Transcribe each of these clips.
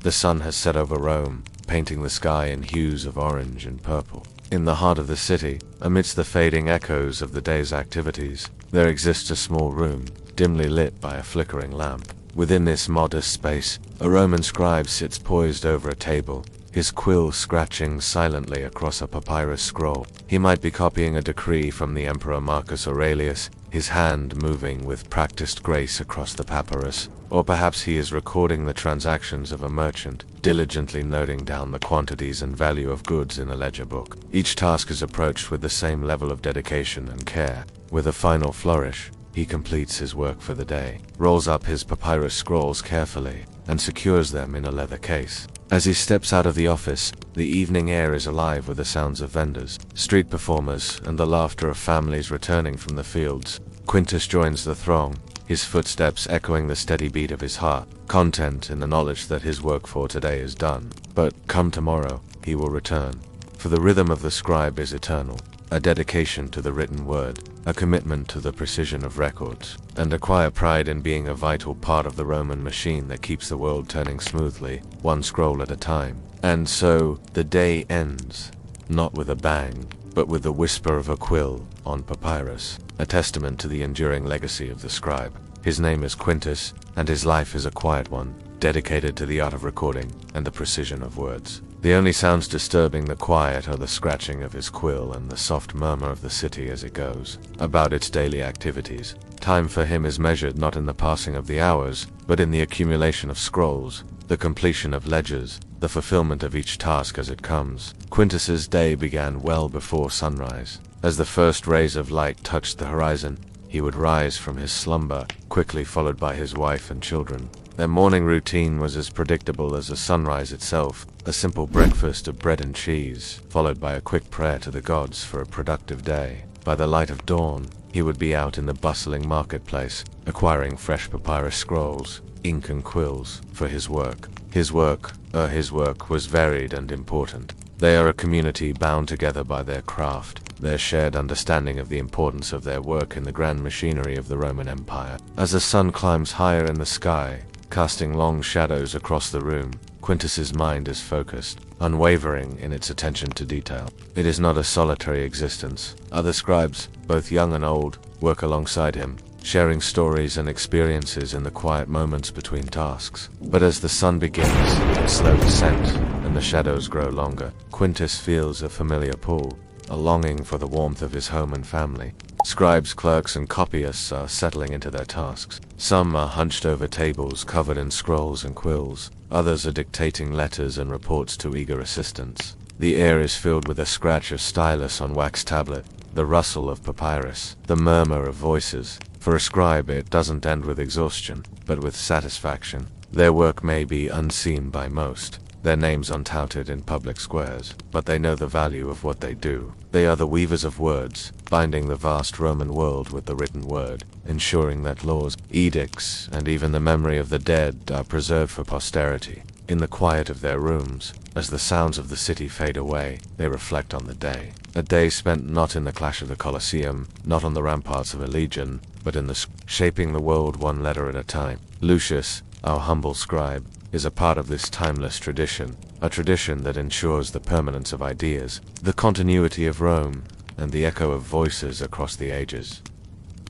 The sun has set over Rome, painting the sky in hues of orange and purple. In the heart of the city, amidst the fading echoes of the day's activities, there exists a small room, dimly lit by a flickering lamp. Within this modest space, a Roman scribe sits poised over a table, his quill scratching silently across a papyrus scroll. He might be copying a decree from the Emperor Marcus Aurelius, his hand moving with practiced grace across the papyrus, or perhaps he is recording the transactions of a merchant, diligently noting down the quantities and value of goods in a ledger book. Each task is approached with the same level of dedication and care. With a final flourish, he completes his work for the day, rolls up his papyrus scrolls carefully, and secures them in a leather case. As he steps out of the office, the evening air is alive with the sounds of vendors, street performers, and the laughter of families returning from the fields. Quintus joins the throng, his footsteps echoing the steady beat of his heart, content in the knowledge that his work for today is done. But come tomorrow, he will return, for the rhythm of the scribe is eternal, a dedication to the written word, a commitment to the precision of records, and a quiet pride in being a vital part of the Roman machine that keeps the world turning smoothly, one scroll at a time. And so, the day ends, not with a bang, but with the whisper of a quill on papyrus, a testament to the enduring legacy of the scribe. His name is Quintus, and his life is a quiet one, dedicated to the art of recording and the precision of words. The only sounds disturbing the quiet are the scratching of his quill and the soft murmur of the city as it goes about its daily activities. Time for him is measured not in the passing of the hours, but in the accumulation of scrolls, the completion of ledgers, the fulfillment of each task as it comes. Quintus's day began well before sunrise. As the first rays of light touched the horizon, he would rise from his slumber, quickly followed by his wife and children. Their morning routine was as predictable as the sunrise itself, a simple breakfast of bread and cheese, followed by a quick prayer to the gods for a productive day. By the light of dawn, he would be out in the bustling marketplace, acquiring fresh papyrus scrolls, ink and quills for his work. His work was varied and important. They are a community bound together by their craft, their shared understanding of the importance of their work in the grand machinery of the Roman Empire. As the sun climbs higher in the sky, casting long shadows across the room, Quintus's mind is focused, unwavering in its attention to detail. It is not a solitary existence. Other scribes, both young and old, work alongside him, sharing stories and experiences in the quiet moments between tasks. But as the sun begins its slow descent and the shadows grow longer, Quintus feels a familiar pull, a longing for the warmth of his home and family. Scribes, clerks, and copyists are settling into their tasks. Some are hunched over tables covered in scrolls and quills. Others are dictating letters and reports to eager assistants. The air is filled with a scratch of stylus on wax tablet, the rustle of papyrus, the murmur of voices. For a scribe, it doesn't end with exhaustion, but with satisfaction. Their work may be unseen by most, their names untouted in public squares, but they know the value of what they do. They are the weavers of words, binding the vast Roman world with the written word, ensuring that laws, edicts, and even the memory of the dead are preserved for posterity. In the quiet of their rooms, as the sounds of the city fade away, they reflect on the day. A day spent not in the clash of the Colosseum, not on the ramparts of a legion, but in shaping the world one letter at a time. Lucius, our humble scribe, is a part of this timeless tradition, a tradition that ensures the permanence of ideas, the continuity of Rome, and the echo of voices across the ages.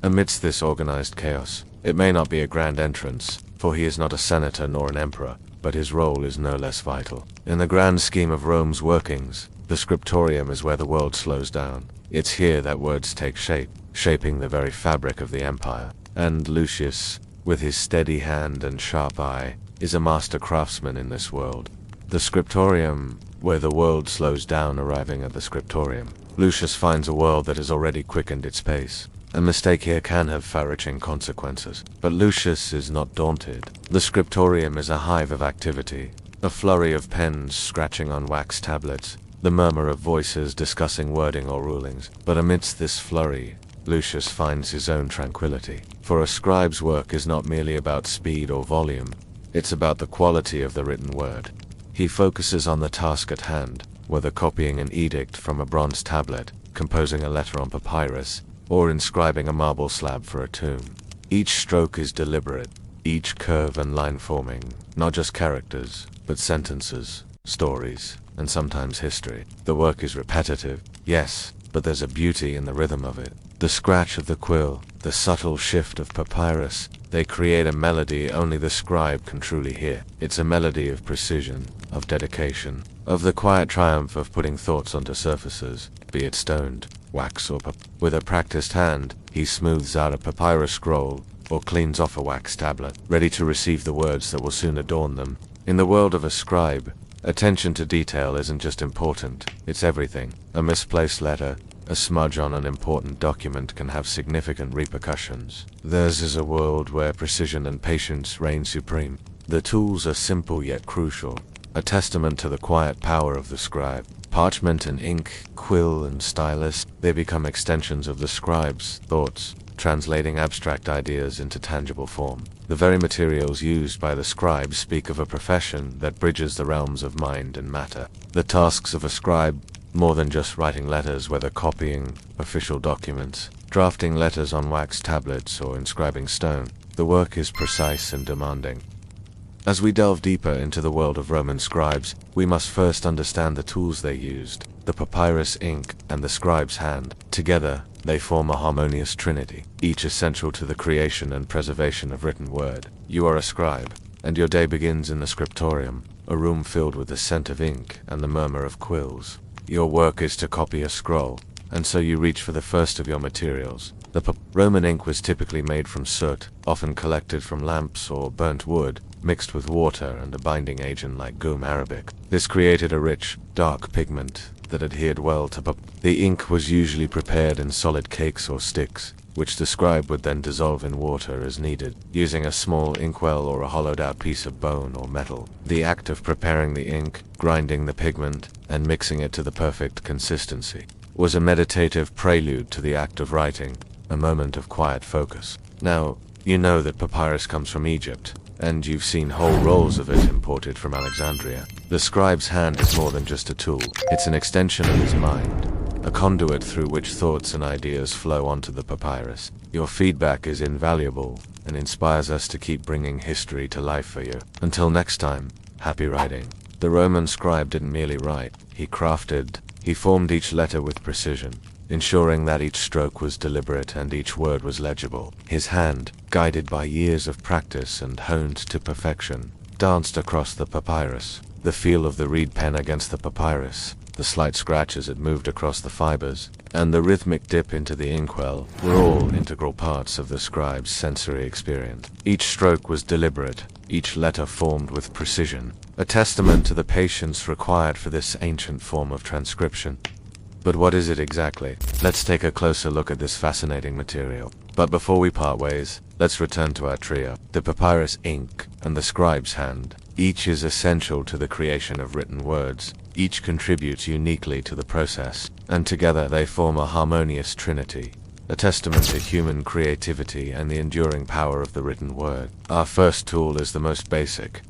Amidst this organized chaos, it may not be a grand entrance, for he is not a senator nor an emperor, but his role is no less vital. In the grand scheme of Rome's workings, the scriptorium is where the world slows down. It's here that words take shape, shaping the very fabric of the empire. And Lucius, with his steady hand and sharp eye, is a master craftsman in this world. The scriptorium, where the world slows down arriving at the scriptorium. Lucius finds a world that has already quickened its pace. A mistake here can have far-reaching consequences, but Lucius is not daunted. The scriptorium is a hive of activity, a flurry of pens scratching on wax tablets, the murmur of voices discussing wording or rulings. But amidst this flurry, Lucius finds his own tranquility. For a scribe's work is not merely about speed or volume, it's about the quality of the written word. He focuses on the task at hand, whether copying an edict from a bronze tablet, composing a letter on papyrus, or inscribing a marble slab for a tomb. Each stroke is deliberate, each curve and line forming, not just characters, but sentences, stories, and sometimes history. The work is repetitive, yes, but there's a beauty in the rhythm of it. The scratch of the quill, the subtle shift of papyrus, they create a melody only the scribe can truly hear. It's a melody of precision, of dedication, of the quiet triumph of putting thoughts onto surfaces, be it stoned, wax or with a practiced hand, he smooths out a papyrus scroll, or cleans off a wax tablet, ready to receive the words that will soon adorn them. In the world of a scribe, attention to detail isn't just important, it's everything. A misplaced letter, a smudge on an important document can have significant repercussions. Theirs is a world where precision and patience reign supreme. The tools are simple yet crucial, a testament to the quiet power of the scribe. Parchment and ink, quill and stylus, they become extensions of the scribe's thoughts, translating abstract ideas into tangible form. The very materials used by the scribe speak of a profession that bridges the realms of mind and matter. The tasks of a scribe, more than just writing letters, whether copying official documents, drafting letters on wax tablets, or inscribing stone, the work is precise and demanding. As we delve deeper into the world of Roman scribes, we must first understand the tools they used. The papyrus ink and the scribe's hand. Together, they form a harmonious trinity, each essential to the creation and preservation of written word. You are a scribe, and your day begins in the scriptorium, a room filled with the scent of ink and the murmur of quills. Your work is to copy a scroll, and so you reach for the first of your materials. The Roman ink was typically made from soot, often collected from lamps or burnt wood, mixed with water and a binding agent like gum arabic. This created a rich, dark pigment that adhered well to The ink was usually prepared in solid cakes or sticks, which the scribe would then dissolve in water as needed, using a small inkwell or a hollowed-out piece of bone or metal. The act of preparing the ink, grinding the pigment, and mixing it to the perfect consistency was a meditative prelude to the act of writing, a moment of quiet focus. Now, you know that papyrus comes from Egypt, and you've seen whole rolls of it imported from Alexandria. The scribe's hand is more than just a tool, it's an extension of his mind, a conduit through which thoughts and ideas flow onto the papyrus. Your feedback is invaluable and inspires us to keep bringing history to life for you. Until next time, happy writing. The Roman scribe didn't merely write, he crafted. He formed each letter with precision, ensuring that each stroke was deliberate and each word was legible. His hand, guided by years of practice and honed to perfection, danced across the papyrus. The feel of the reed pen against the papyrus, the slight scratch as it moved across the fibers, and the rhythmic dip into the inkwell were all integral parts of the scribe's sensory experience. Each stroke was deliberate, each letter formed with precision, a testament to the patience required for this ancient form of transcription. But what is it exactly? Let's take a closer look at this fascinating material. But before we part ways, let's return to our trio. The papyrus ink and the scribe's hand. Each is essential to the creation of written words. Each contributes uniquely to the process, and together they form a harmonious trinity, a testament to human creativity and the enduring power of the written word. Our first tool is the most basic.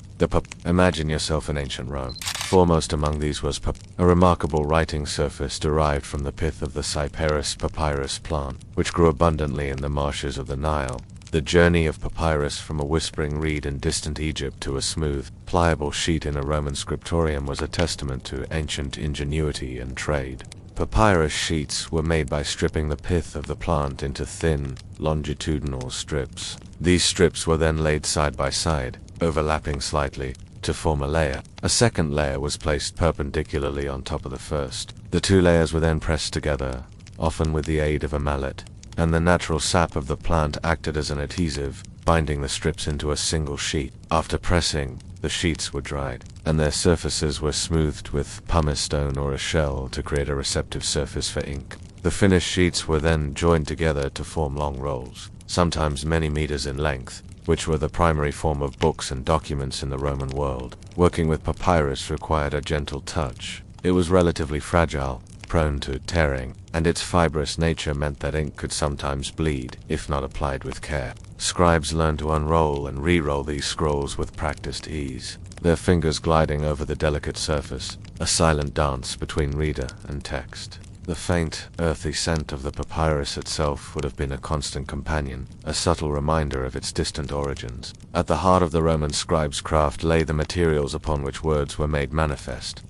Imagine yourself in ancient Rome. Foremost among these was a remarkable writing surface derived from the pith of the Cyperus papyrus plant, which grew abundantly in the marshes of the Nile. The journey of papyrus from a whispering reed in distant Egypt to a smooth, pliable sheet in a Roman scriptorium was a testament to ancient ingenuity and trade. Papyrus sheets were made by stripping the pith of the plant into thin, longitudinal strips. These strips were then laid side by side, overlapping slightly, to form a layer. A second layer was placed perpendicularly on top of the first. The two layers were then pressed together, often with the aid of a mallet, and the natural sap of the plant acted as an adhesive, binding the strips into a single sheet. After pressing, the sheets were dried, and their surfaces were smoothed with pumice stone or a shell to create a receptive surface for ink. The finished sheets were then joined together to form long rolls, sometimes many meters in length, which were the primary form of books and documents in the Roman world. Working with papyrus required a gentle touch. It was relatively fragile, prone to tearing, and its fibrous nature meant that ink could sometimes bleed, if not applied with care. Scribes learned to unroll and re-roll these scrolls with practiced ease, their fingers gliding over the delicate surface, a silent dance between reader and text. The faint, earthy scent of the papyrus itself would have been a constant companion, a subtle reminder of its distant origins. At the heart of the Roman scribe's craft lay the materials upon which words were made manifest.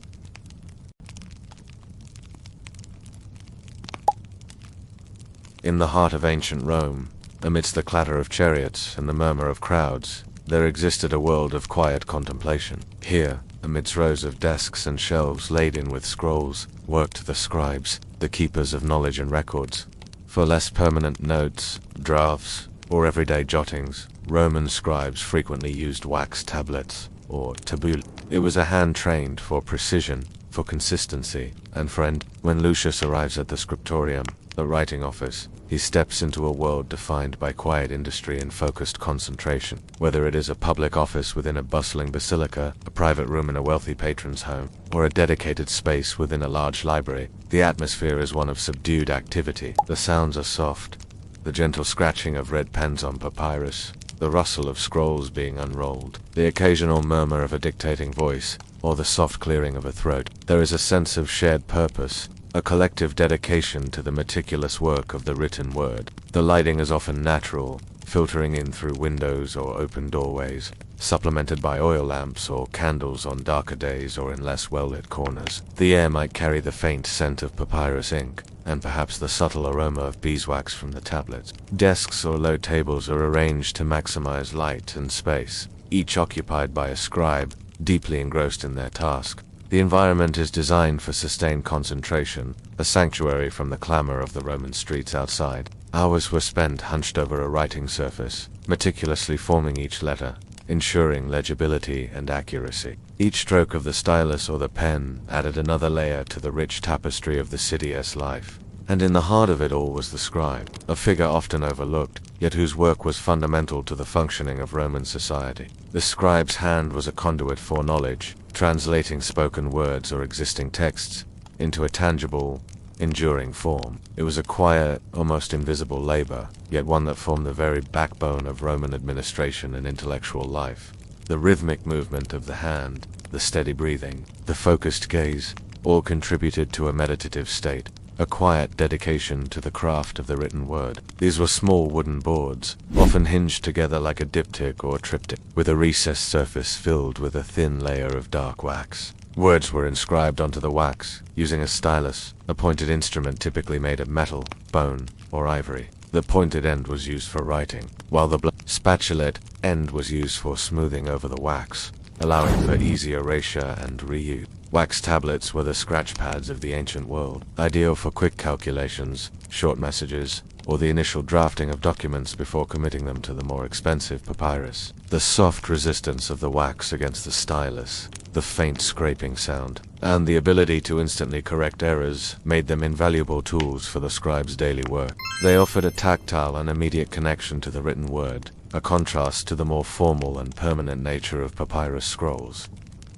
In the heart of ancient Rome, amidst the clatter of chariots and the murmur of crowds, there existed a world of quiet contemplation. Here, amidst rows of desks and shelves laden with scrolls, worked the scribes, the keepers of knowledge and records. For less permanent notes, drafts, or everyday jottings, Roman scribes frequently used wax tablets, or tabulae. It was a hand trained for precision, for consistency, and for end. When Lucius arrives at the scriptorium, the writing office, he steps into a world defined by quiet industry and focused concentration. Whether it is a public office within a bustling basilica, a private room in a wealthy patron's home, or a dedicated space within a large library, the atmosphere is one of subdued activity. The sounds are soft, the gentle scratching of red pens on papyrus, the rustle of scrolls being unrolled, the occasional murmur of a dictating voice, or the soft clearing of a throat. There is a sense of shared purpose, a collective dedication to the meticulous work of the written word. The lighting is often natural, filtering in through windows or open doorways, supplemented by oil lamps or candles on darker days or in less well-lit corners. The air might carry the faint scent of papyrus ink, and perhaps the subtle aroma of beeswax from the tablets. Desks or low tables are arranged to maximize light and space, each occupied by a scribe, deeply engrossed in their task. The environment is designed for sustained concentration, a sanctuary from the clamor of the Roman streets outside. Hours were spent hunched over a writing surface, meticulously forming each letter, ensuring legibility and accuracy. Each stroke of the stylus or the pen added another layer to the rich tapestry of the city's life. And in the heart of it all was the scribe, a figure often overlooked, yet whose work was fundamental to the functioning of Roman society. The scribe's hand was a conduit for knowledge, translating spoken words or existing texts into a tangible, enduring form. It was a quiet, almost invisible labor, yet one that formed the very backbone of Roman administration and intellectual life. The rhythmic movement of the hand, the steady breathing, the focused gaze, all contributed to a meditative state, a quiet dedication to the craft of the written word. These were small wooden boards, often hinged together like a diptych or triptych, with a recessed surface filled with a thin layer of dark wax. Words were inscribed onto the wax, using a stylus, a pointed instrument typically made of metal, bone, or ivory. The pointed end was used for writing, while the spatulate end was used for smoothing over the wax, allowing for easy erasure and reuse. Wax tablets were the scratch pads of the ancient world, ideal for quick calculations, short messages, or the initial drafting of documents before committing them to the more expensive papyrus. The soft resistance of the wax against the stylus, the faint scraping sound, and the ability to instantly correct errors made them invaluable tools for the scribe's daily work. They offered a tactile and immediate connection to the written word, a contrast to the more formal and permanent nature of papyrus scrolls.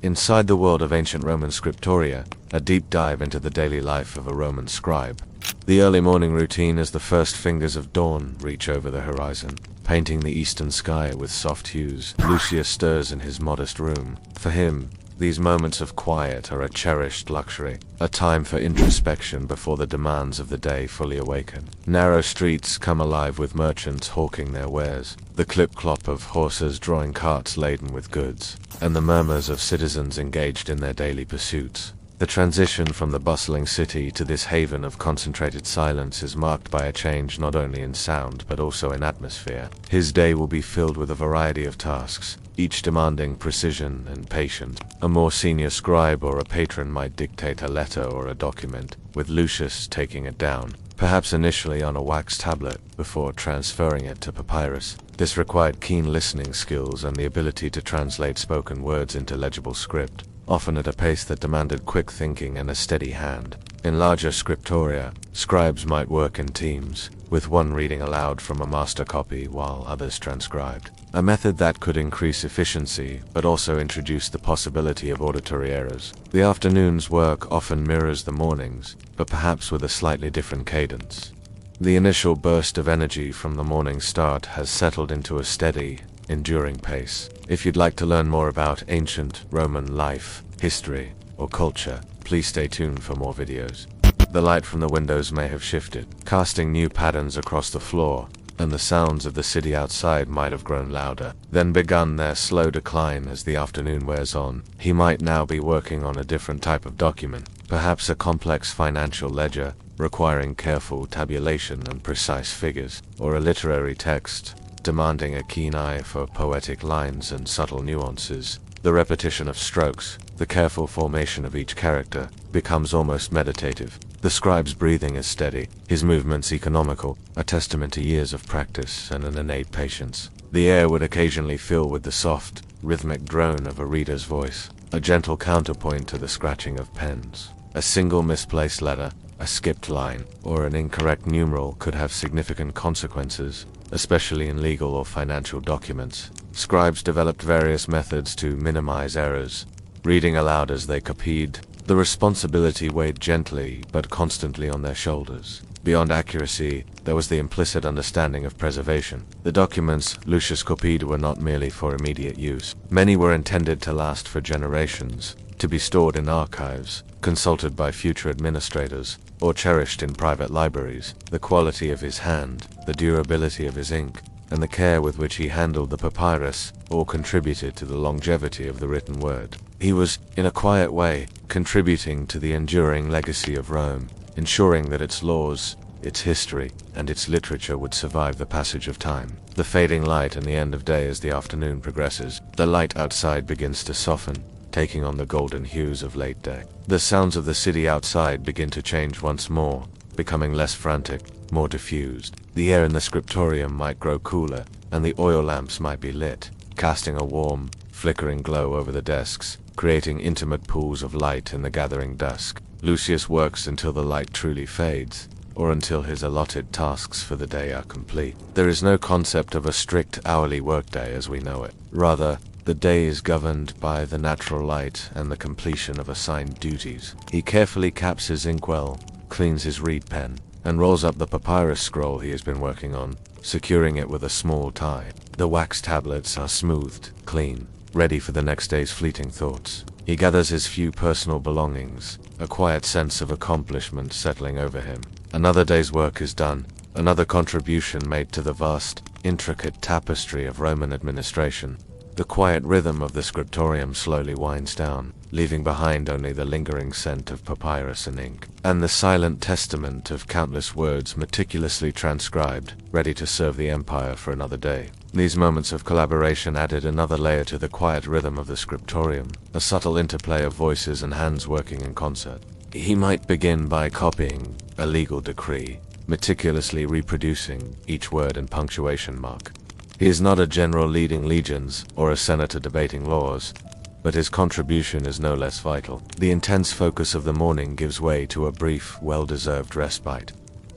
Inside the world of ancient Roman scriptoria, a deep dive into the daily life of a Roman scribe. The early morning routine as the first fingers of dawn reach over the horizon, painting the eastern sky with soft hues. Lucius stirs in his modest room. For him, these moments of quiet are a cherished luxury, a time for introspection before the demands of the day fully awaken. Narrow streets come alive with merchants hawking their wares, the clip-clop of horses drawing carts laden with goods, and the murmurs of citizens engaged in their daily pursuits. The transition from the bustling city to this haven of concentrated silence is marked by a change not only in sound but also in atmosphere. His day will be filled with a variety of tasks, each demanding precision and patience. A more senior scribe or a patron might dictate a letter or a document, with Lucius taking it down, perhaps initially on a wax tablet, before transferring it to papyrus. This required keen listening skills and the ability to translate spoken words into legible script, often at a pace that demanded quick thinking and a steady hand. In larger scriptoria, scribes might work in teams, with one reading aloud from a master copy while others transcribed, a method that could increase efficiency but also introduce the possibility of auditory errors. The afternoon's work often mirrors the morning's, but perhaps with a slightly different cadence. The initial burst of energy from the morning start has settled into a steady, enduring pace. If you'd like to learn more about ancient Roman life, history, or culture, please stay tuned for more videos. The light from the windows may have shifted, casting new patterns across the floor, and the sounds of the city outside might have grown louder, then begun their slow decline as the afternoon wears on. He might now be working on a different type of document, perhaps a complex financial ledger, requiring careful tabulation and precise figures, or a literary text, demanding a keen eye for poetic lines and subtle nuances. The repetition of strokes, the careful formation of each character, becomes almost meditative. The scribe's breathing is steady, his movements economical, a testament to years of practice and an innate patience. The air would occasionally fill with the soft, rhythmic drone of a reader's voice, a gentle counterpoint to the scratching of pens. A single misplaced letter, a skipped line, or an incorrect numeral could have significant consequences, especially in legal or financial documents. Scribes developed various methods to minimize errors, reading aloud as they copied. The responsibility weighed gently but constantly on their shoulders. Beyond accuracy, there was the implicit understanding of preservation. The documents Lucius copied were not merely for immediate use. Many were intended to last for generations, to be stored in archives, consulted by future administrators, or cherished in private libraries. The quality of his hand, the durability of his ink, and the care with which he handled the papyrus all contributed to the longevity of the written word. He was, in a quiet way, contributing to the enduring legacy of Rome, ensuring that its laws, its history, and its literature would survive the passage of time. The fading light and the end of day as the afternoon progresses. The light outside begins to soften, taking on the golden hues of late day. The sounds of the city outside begin to change once more, becoming less frantic, more diffused. The air in the scriptorium might grow cooler, and the oil lamps might be lit, casting a warm, flickering glow over the desks, creating intimate pools of light in the gathering dusk. Lucius works until the light truly fades, or until his allotted tasks for the day are complete. There is no concept of a strict hourly workday as we know it. Rather, the day is governed by the natural light and the completion of assigned duties. He carefully caps his inkwell, cleans his reed pen, and rolls up the papyrus scroll he has been working on, securing it with a small tie. The wax tablets are smoothed, clean, ready for the next day's fleeting thoughts. He gathers his few personal belongings, a quiet sense of accomplishment settling over him. Another day's work is done, another contribution made to the vast, intricate tapestry of Roman administration. The quiet rhythm of the scriptorium slowly winds down, leaving behind only the lingering scent of papyrus and ink, and the silent testament of countless words meticulously transcribed, ready to serve the empire for another day. These moments of collaboration added another layer to the quiet rhythm of the scriptorium, a subtle interplay of voices and hands working in concert. He might begin by copying a legal decree, meticulously reproducing each word and punctuation mark. He is not a general leading legions or a senator debating laws, but his contribution is no less vital. The intense focus of the morning gives way to a brief, well-deserved respite,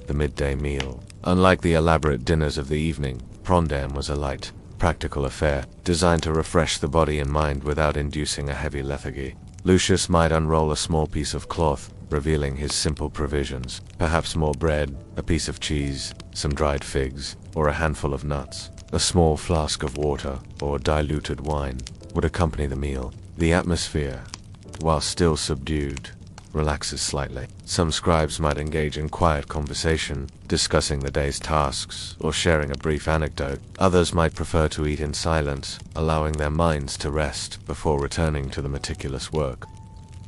the midday meal. Unlike the elaborate dinners of the evening, Prondam was a light, practical affair, designed to refresh the body and mind without inducing a heavy lethargy. Lucius might unroll a small piece of cloth, revealing his simple provisions, perhaps more bread, a piece of cheese, some dried figs, or a handful of nuts. A small flask of water, or diluted wine, would accompany the meal. The atmosphere, while still subdued, relaxes slightly. Some scribes might engage in quiet conversation, discussing the day's tasks, or sharing a brief anecdote. Others might prefer to eat in silence, allowing their minds to rest before returning to the meticulous work.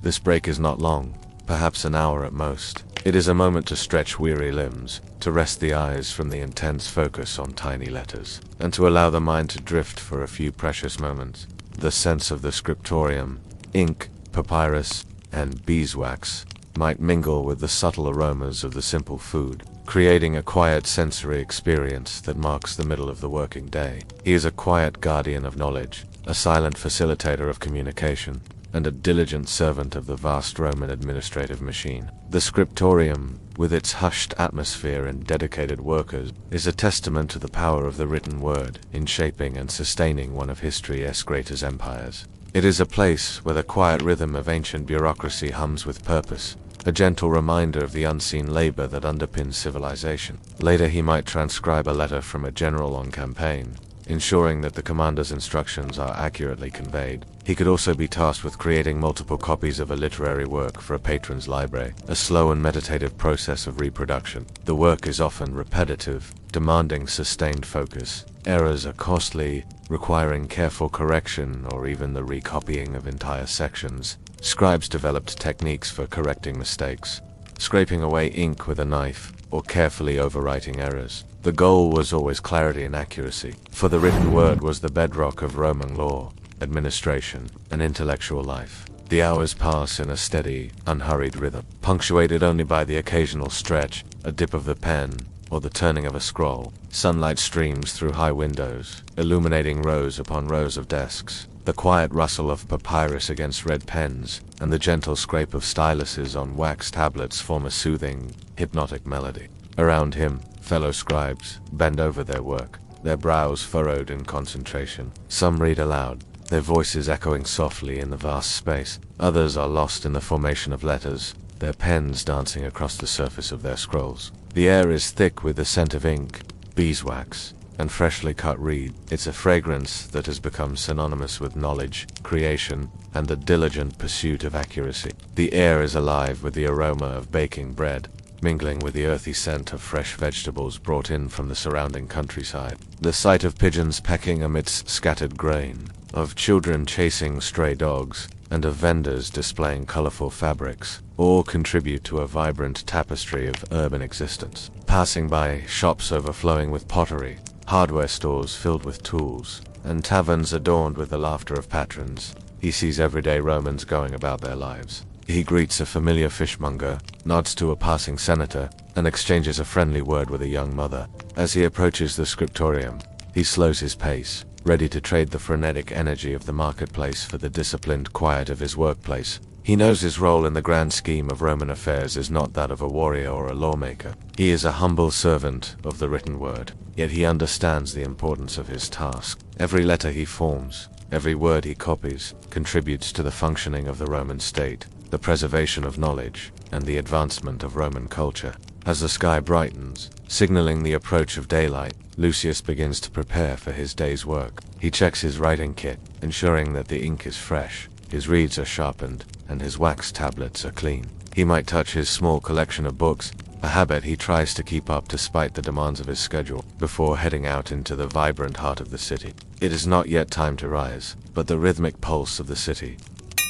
This break is not long, perhaps an hour at most. It is a moment to stretch weary limbs, to rest the eyes from the intense focus on tiny letters, and to allow the mind to drift for a few precious moments. The sense of the scriptorium, ink, papyrus, and beeswax might mingle with the subtle aromas of the simple food, creating a quiet sensory experience that marks the middle of the working day. He is a quiet guardian of knowledge, a silent facilitator of communication, and a diligent servant of the vast Roman administrative machine. The scriptorium, with its hushed atmosphere and dedicated workers, is a testament to the power of the written word in shaping and sustaining one of history's greatest empires. It is a place where the quiet rhythm of ancient bureaucracy hums with purpose, a gentle reminder of the unseen labor that underpins civilization. Later he might transcribe a letter from a general on campaign, ensuring that the commander's instructions are accurately conveyed. He could also be tasked with creating multiple copies of a literary work for a patron's library, a slow and meditative process of reproduction. The work is often repetitive, demanding sustained focus. Errors are costly, requiring careful correction or even the recopying of entire sections. Scribes developed techniques for correcting mistakes, scraping away ink with a knife, or carefully overwriting errors. The goal was always clarity and accuracy, for the written word was the bedrock of Roman law, administration, and intellectual life. The hours pass in a steady, unhurried rhythm, punctuated only by the occasional stretch, a dip of the pen, or the turning of a scroll. Sunlight streams through high windows, illuminating rows upon rows of desks. The quiet rustle of papyrus against red pens, and the gentle scrape of styluses on wax tablets form a soothing, hypnotic melody. Around him, fellow scribes bend over their work, their brows furrowed in concentration. Some read aloud, their voices echoing softly in the vast space. Others are lost in the formation of letters, their pens dancing across the surface of their scrolls. The air is thick with the scent of ink, beeswax, and freshly cut reed. It's a fragrance that has become synonymous with knowledge, creation, and the diligent pursuit of accuracy. The air is alive with the aroma of baking bread, mingling with the earthy scent of fresh vegetables brought in from the surrounding countryside. The sight of pigeons pecking amidst scattered grain, of children chasing stray dogs, and of vendors displaying colorful fabrics, all contribute to a vibrant tapestry of urban existence. Passing by shops overflowing with pottery, hardware stores filled with tools, and taverns adorned with the laughter of patrons, he sees everyday Romans going about their lives. He greets a familiar fishmonger, nods to a passing senator, and exchanges a friendly word with a young mother. As he approaches the scriptorium, he slows his pace, ready to trade the frenetic energy of the marketplace for the disciplined quiet of his workplace. He knows his role in the grand scheme of Roman affairs is not that of a warrior or a lawmaker. He is a humble servant of the written word, yet he understands the importance of his task. Every letter he forms, every word he copies, contributes to the functioning of the Roman state, the preservation of knowledge, and the advancement of Roman culture. As the sky brightens, signaling the approach of daylight, Lucius begins to prepare for his day's work. He checks his writing kit, ensuring that the ink is fresh, his reeds are sharpened, and his wax tablets are clean. He might touch his small collection of books, a habit he tries to keep up despite the demands of his schedule, before heading out into the vibrant heart of the city. It is not yet time to rise, but the rhythmic pulse of the city,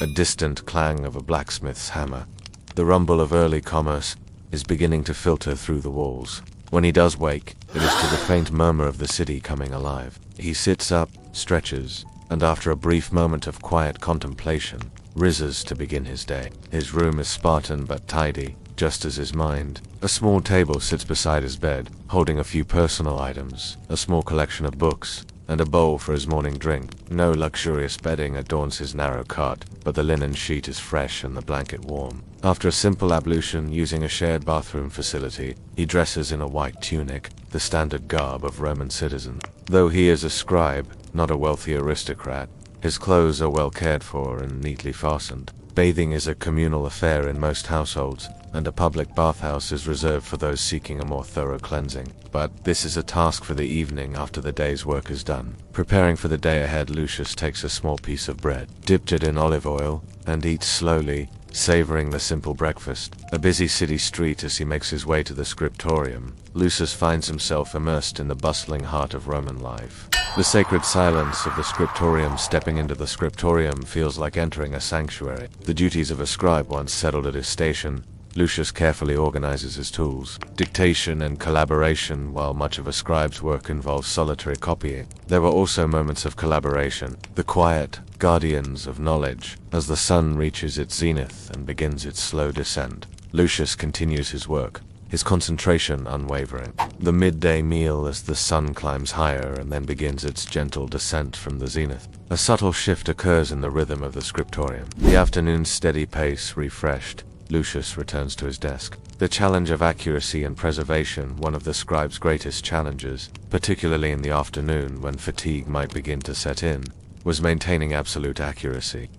a distant clang of a blacksmith's hammer, the rumble of early commerce, is beginning to filter through the walls. When he does wake, it is to the faint murmur of the city coming alive. He sits up, stretches, and after a brief moment of quiet contemplation, rises to begin his day. His room is Spartan but tidy, just as his mind. A small table sits beside his bed, holding a few personal items, a small collection of books, and a bowl for his morning drink. No luxurious bedding adorns his narrow cot, but the linen sheet is fresh and the blanket warm. After a simple ablution using a shared bathroom facility, he dresses in a white tunic, the standard garb of Roman citizens. Though he is a scribe, not a wealthy aristocrat, his clothes are well cared for and neatly fastened. Bathing is a communal affair in most households, and a public bathhouse is reserved for those seeking a more thorough cleansing. But this is a task for the evening after the day's work is done. Preparing for the day ahead, Lucius takes a small piece of bread, dipped it in olive oil, and eats slowly, savoring the simple breakfast. A busy city street as he makes his way to the scriptorium, Lucius finds himself immersed in the bustling heart of Roman life. The sacred silence of the scriptorium. Stepping into the scriptorium feels like entering a sanctuary. The duties of a scribe once settled at his station, Lucius carefully organizes his tools, dictation and collaboration. While much of a scribe's work involves solitary copying, there were also moments of collaboration, the quiet guardians of knowledge. As the sun reaches its zenith and begins its slow descent, Lucius continues his work, his concentration unwavering. The midday meal as the sun climbs higher and then begins its gentle descent from the zenith. A subtle shift occurs in the rhythm of the scriptorium. The afternoon's steady pace refreshed, Lucius returns to his desk. The challenge of accuracy and preservation, one of the scribe's greatest challenges, particularly in the afternoon when fatigue might begin to set in, was maintaining absolute accuracy.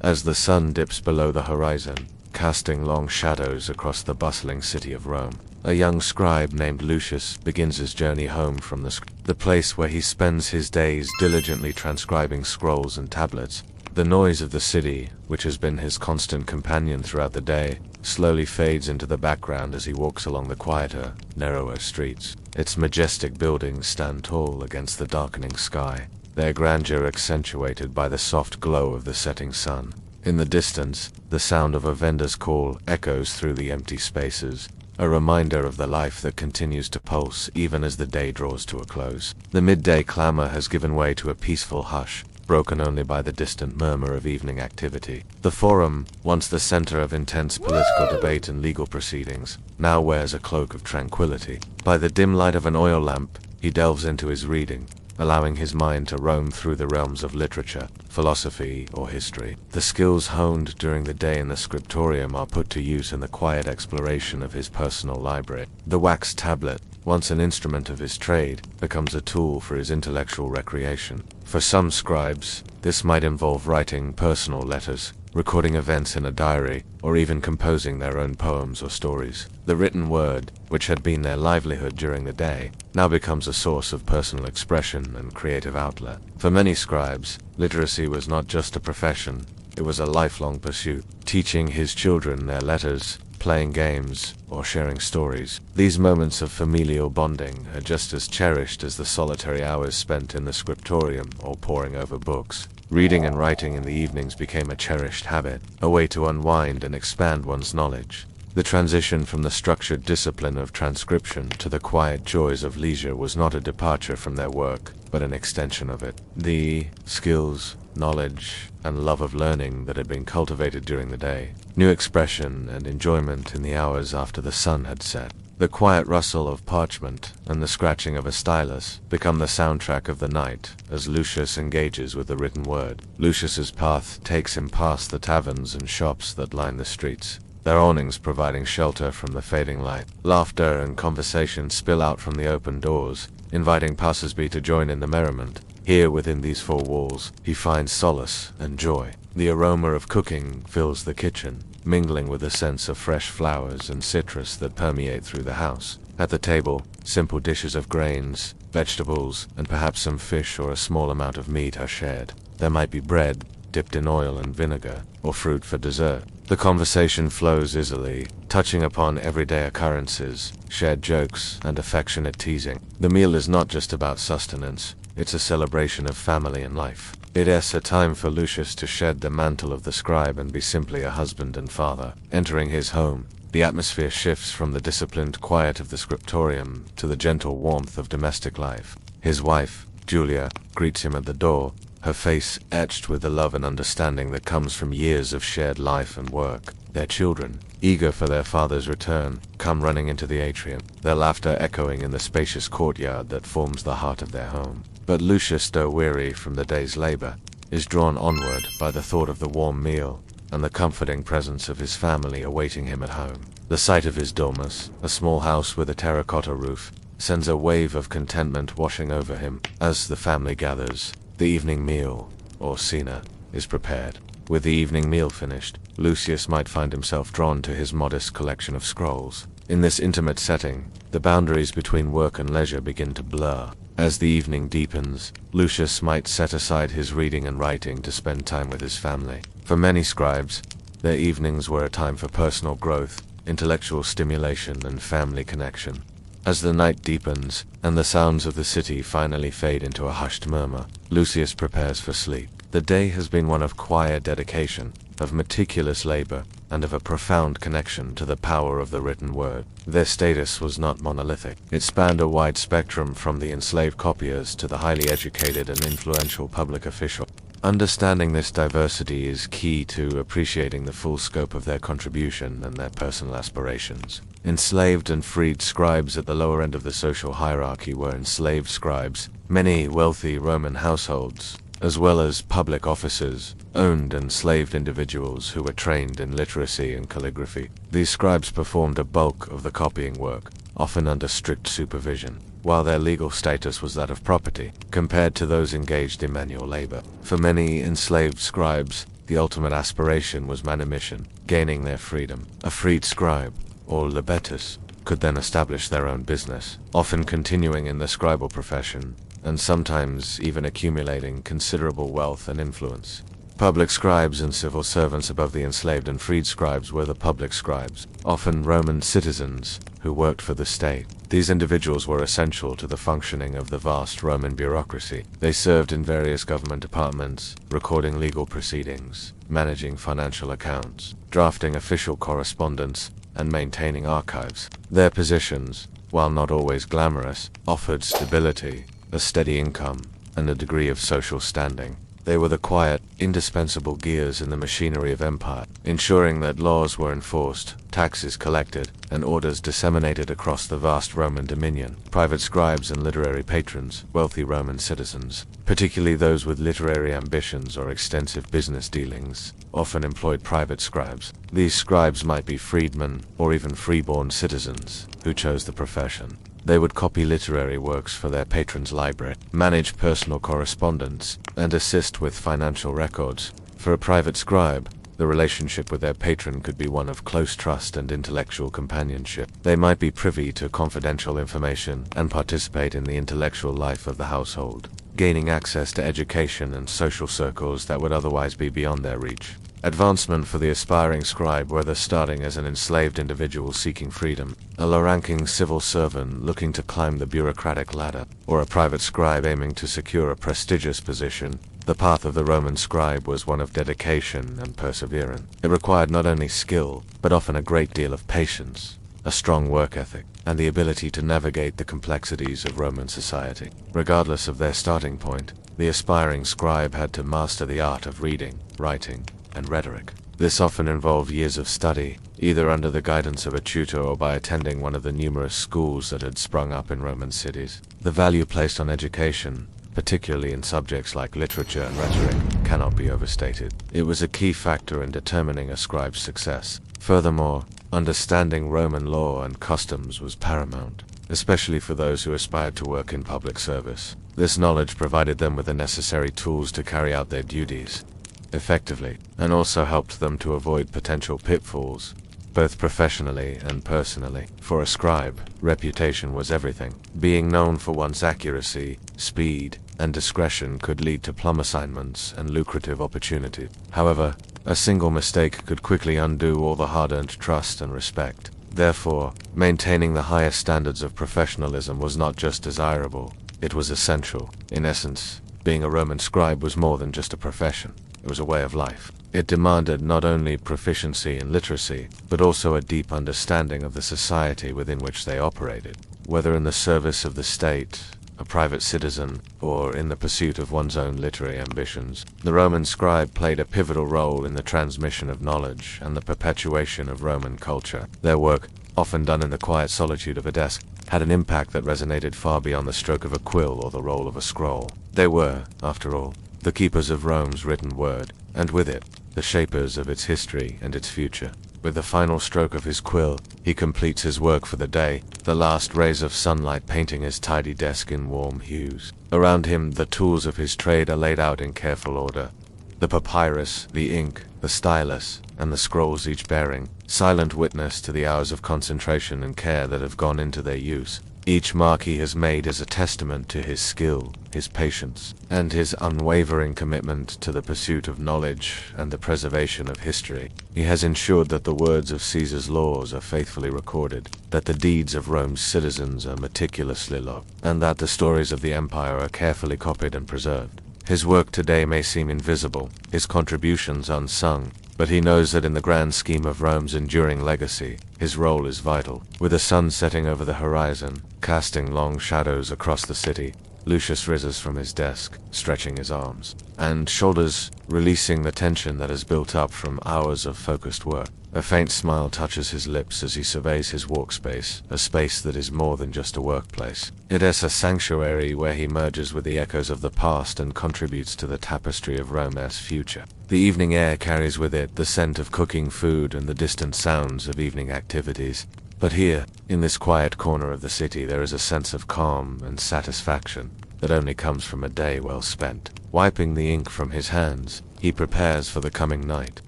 As the sun dips below the horizon, casting long shadows across the bustling city of Rome. A young scribe named Lucius begins his journey home from the place where he spends his days diligently transcribing scrolls and tablets. The noise of the city, which has been his constant companion throughout the day, slowly fades into the background as he walks along the quieter, narrower streets. Its majestic buildings stand tall against the darkening sky, their grandeur accentuated by the soft glow of the setting sun. In the distance, the sound of a vendor's call echoes through the empty spaces, a reminder of the life that continues to pulse even as the day draws to a close. The midday clamor has given way to a peaceful hush, broken only by the distant murmur of evening activity. The Forum, once the center of intense political debate and legal proceedings, now wears a cloak of tranquility. By the dim light of an oil lamp, he delves into his reading, allowing his mind to roam through the realms of literature, philosophy, or history. The skills honed during the day in the scriptorium are put to use in the quiet exploration of his personal library. The wax tablet, once an instrument of his trade, becomes a tool for his intellectual recreation. For some scribes, this might involve writing personal letters, recording events in a diary, or even composing their own poems or stories. The written word, which had been their livelihood during the day, now becomes a source of personal expression and creative outlet. For many scribes, literacy was not just a profession, it was a lifelong pursuit. Teaching his children their letters, playing games, or sharing stories. These moments of familial bonding are just as cherished as the solitary hours spent in the scriptorium or poring over books. Reading and writing in the evenings became a cherished habit, a way to unwind and expand one's knowledge. The transition from the structured discipline of transcription to the quiet joys of leisure was not a departure from their work, but an extension of it. The skills, knowledge, and love of learning that had been cultivated during the day, new expression and enjoyment in the hours after the sun had set. The quiet rustle of parchment and the scratching of a stylus become the soundtrack of the night as Lucius engages with the written word. Lucius's path takes him past the taverns and shops that line the streets, their awnings providing shelter from the fading light. Laughter and conversation spill out from the open doors, inviting passers-by to join in the merriment. Here within these four walls, he finds solace and joy. The aroma of cooking fills the kitchen, mingling with the sense of fresh flowers and citrus that permeate through the house. At the table, simple dishes of grains, vegetables, and perhaps some fish or a small amount of meat are shared. There might be bread, dipped in oil and vinegar, or fruit for dessert. The conversation flows easily, touching upon everyday occurrences, shared jokes, and affectionate teasing. The meal is not just about sustenance, it's a celebration of family and life. It is a time for Lucius to shed the mantle of the scribe and be simply a husband and father. Entering his home, the atmosphere shifts from the disciplined quiet of the scriptorium to the gentle warmth of domestic life. His wife, Julia, greets him at the door, her face etched with the love and understanding that comes from years of shared life and work. Their children, eager for their father's return, come running into the atrium, their laughter echoing in the spacious courtyard that forms the heart of their home. But Lucius, though weary from the day's labor, is drawn onward by the thought of the warm meal and the comforting presence of his family awaiting him at home. The sight of his domus, a small house with a terracotta roof, sends a wave of contentment washing over him. As the family gathers, the evening meal, or cena, is prepared. With the evening meal finished, Lucius might find himself drawn to his modest collection of scrolls. In this intimate setting, the boundaries between work and leisure begin to blur. As the evening deepens, Lucius might set aside his reading and writing to spend time with his family. For many scribes, their evenings were a time for personal growth, intellectual stimulation, and family connection. As the night deepens, and the sounds of the city finally fade into a hushed murmur, Lucius prepares for sleep. The day has been one of quiet dedication, of meticulous labor, and of a profound connection to the power of the written word. Their status was not monolithic. It spanned a wide spectrum from the enslaved copiers to the highly educated and influential public official. Understanding this diversity is key to appreciating the full scope of their contribution and their personal aspirations. Enslaved and freed scribes at the lower end of the social hierarchy were enslaved scribes. Many wealthy Roman households, as well as public officers, owned enslaved individuals who were trained in literacy and calligraphy. These scribes performed a bulk of the copying work, often under strict supervision, while their legal status was that of property, compared to those engaged in manual labor. For many enslaved scribes, The ultimate aspiration was manumission, gaining their freedom. A freed scribe, or libettus, could then establish their own business, often continuing in the scribal profession, and sometimes even accumulating considerable wealth and influence. Public scribes and civil servants above the enslaved and freed scribes were the public scribes, often Roman citizens who worked for the state. These individuals were essential to the functioning of the vast Roman bureaucracy. They served in various government departments, recording legal proceedings, managing financial accounts, drafting official correspondence, and maintaining archives. Their positions, while not always glamorous, offered stability, a steady income, and a degree of social standing. They were the quiet, indispensable gears in the machinery of empire, ensuring that laws were enforced, taxes collected, and orders disseminated across the vast Roman dominion. Private scribes and literary patrons, wealthy Roman citizens, particularly those with literary ambitions or extensive business dealings, often employed private scribes. These scribes might be freedmen or even freeborn citizens who chose the profession. They would copy literary works for their patron's library, manage personal correspondence, and assist with financial records. For a private scribe, the relationship with their patron could be one of close trust and intellectual companionship. They might be privy to confidential information and participate in the intellectual life of the household, gaining access to education and social circles that would otherwise be beyond their reach. Advancement for the aspiring scribe, whether starting as an enslaved individual seeking freedom, a low-ranking civil servant looking to climb the bureaucratic ladder, or a private scribe aiming to secure a prestigious position, the path of the Roman scribe was one of dedication and perseverance. It required not only skill, but often a great deal of patience, a strong work ethic, and the ability to navigate the complexities of Roman society. Regardless of their starting point, the aspiring scribe had to master the art of reading, writing, and rhetoric. This often involved years of study, either under the guidance of a tutor or by attending one of the numerous schools that had sprung up in Roman cities. The value placed on education, particularly in subjects like literature and rhetoric, cannot be overstated. It was a key factor in determining a scribe's success. Furthermore, understanding Roman law and customs was paramount, especially for those who aspired to work in public service. This knowledge provided them with the necessary tools to carry out their duties effectively, and also helped them to avoid potential pitfalls, both professionally and personally. For a scribe, reputation was everything. Being known for one's accuracy, speed, and discretion could lead to plum assignments and lucrative opportunities. However, a single mistake could quickly undo all the hard-earned trust and respect. Therefore, maintaining the highest standards of professionalism was not just desirable, it was essential. In essence, being a Roman scribe was more than just a profession. It was a way of life. It demanded not only proficiency in literacy, but also a deep understanding of the society within which they operated. Whether in the service of the state, a private citizen, or in the pursuit of one's own literary ambitions, the Roman scribe played a pivotal role in the transmission of knowledge and the perpetuation of Roman culture. Their work, often done in the quiet solitude of a desk, had an impact that resonated far beyond the stroke of a quill or the roll of a scroll. They were, after all, the keepers of Rome's written word, and with it, the shapers of its history and its future. With the final stroke of his quill, he completes his work for the day, the last rays of sunlight painting his tidy desk in warm hues. Around him, the tools of his trade are laid out in careful order. The papyrus, the ink, the stylus, and the scrolls each bearing silent witness to the hours of concentration and care that have gone into their use. Each mark he has made is a testament to his skill, his patience, and his unwavering commitment to the pursuit of knowledge and the preservation of history. He has ensured that the words of Caesar's laws are faithfully recorded, that the deeds of Rome's citizens are meticulously logged, and that the stories of the empire are carefully copied and preserved. His work today may seem invisible, his contributions unsung, but he knows that in the grand scheme of Rome's enduring legacy, his role is vital. With the sun setting over the horizon, casting long shadows across the city, Lucius rises from his desk, stretching his arms and shoulders, releasing the tension that has built up from hours of focused work. A faint smile touches his lips as he surveys his workspace, a space that is more than just a workplace. It is a sanctuary where he merges with the echoes of the past and contributes to the tapestry of Rome's future. The evening air carries with it the scent of cooking food and the distant sounds of evening activities. But here, in this quiet corner of the city, there is a sense of calm and satisfaction that only comes from a day well spent. Wiping the ink from his hands, He prepares for the coming night,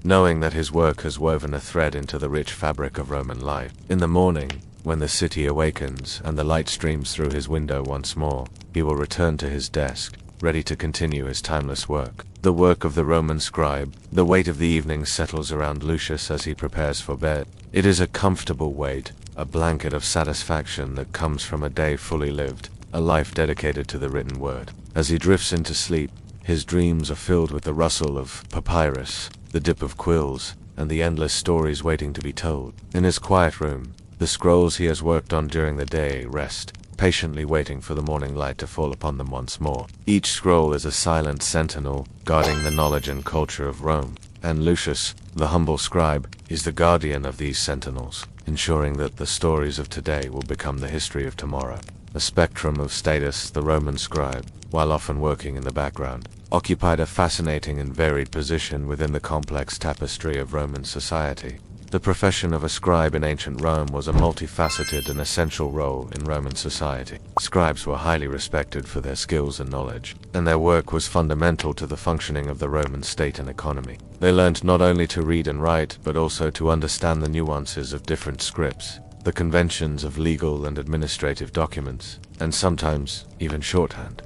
knowing that his work has woven a thread into the rich fabric of Roman life. In the morning, when the city awakens and the light streams through his window once more, he will return to his desk, ready to continue his timeless work. The work of the Roman scribe. The weight of the evening settles around Lucius as he prepares for bed. It is a comfortable weight, a blanket of satisfaction that comes from a day fully lived, a life dedicated to the written word. As he drifts into sleep, his dreams are filled with the rustle of papyrus, the dip of quills, and the endless stories waiting to be told. In his quiet room, the scrolls he has worked on during the day rest, patiently waiting for the morning light to fall upon them once more. Each scroll is a silent sentinel, guarding the knowledge and culture of Rome, and Lucius, the humble scribe, is the guardian of these sentinels, ensuring that the stories of today will become the history of tomorrow. A spectrum of status, the Roman scribe, while often working in the background, occupied a fascinating and varied position within the complex tapestry of Roman society. The profession of a scribe in ancient Rome was a multifaceted and essential role in Roman society. Scribes were highly respected for their skills and knowledge, and their work was fundamental to the functioning of the Roman state and economy. They learned not only to read and write, but also to understand the nuances of different scripts, the conventions of legal and administrative documents, and sometimes even shorthand.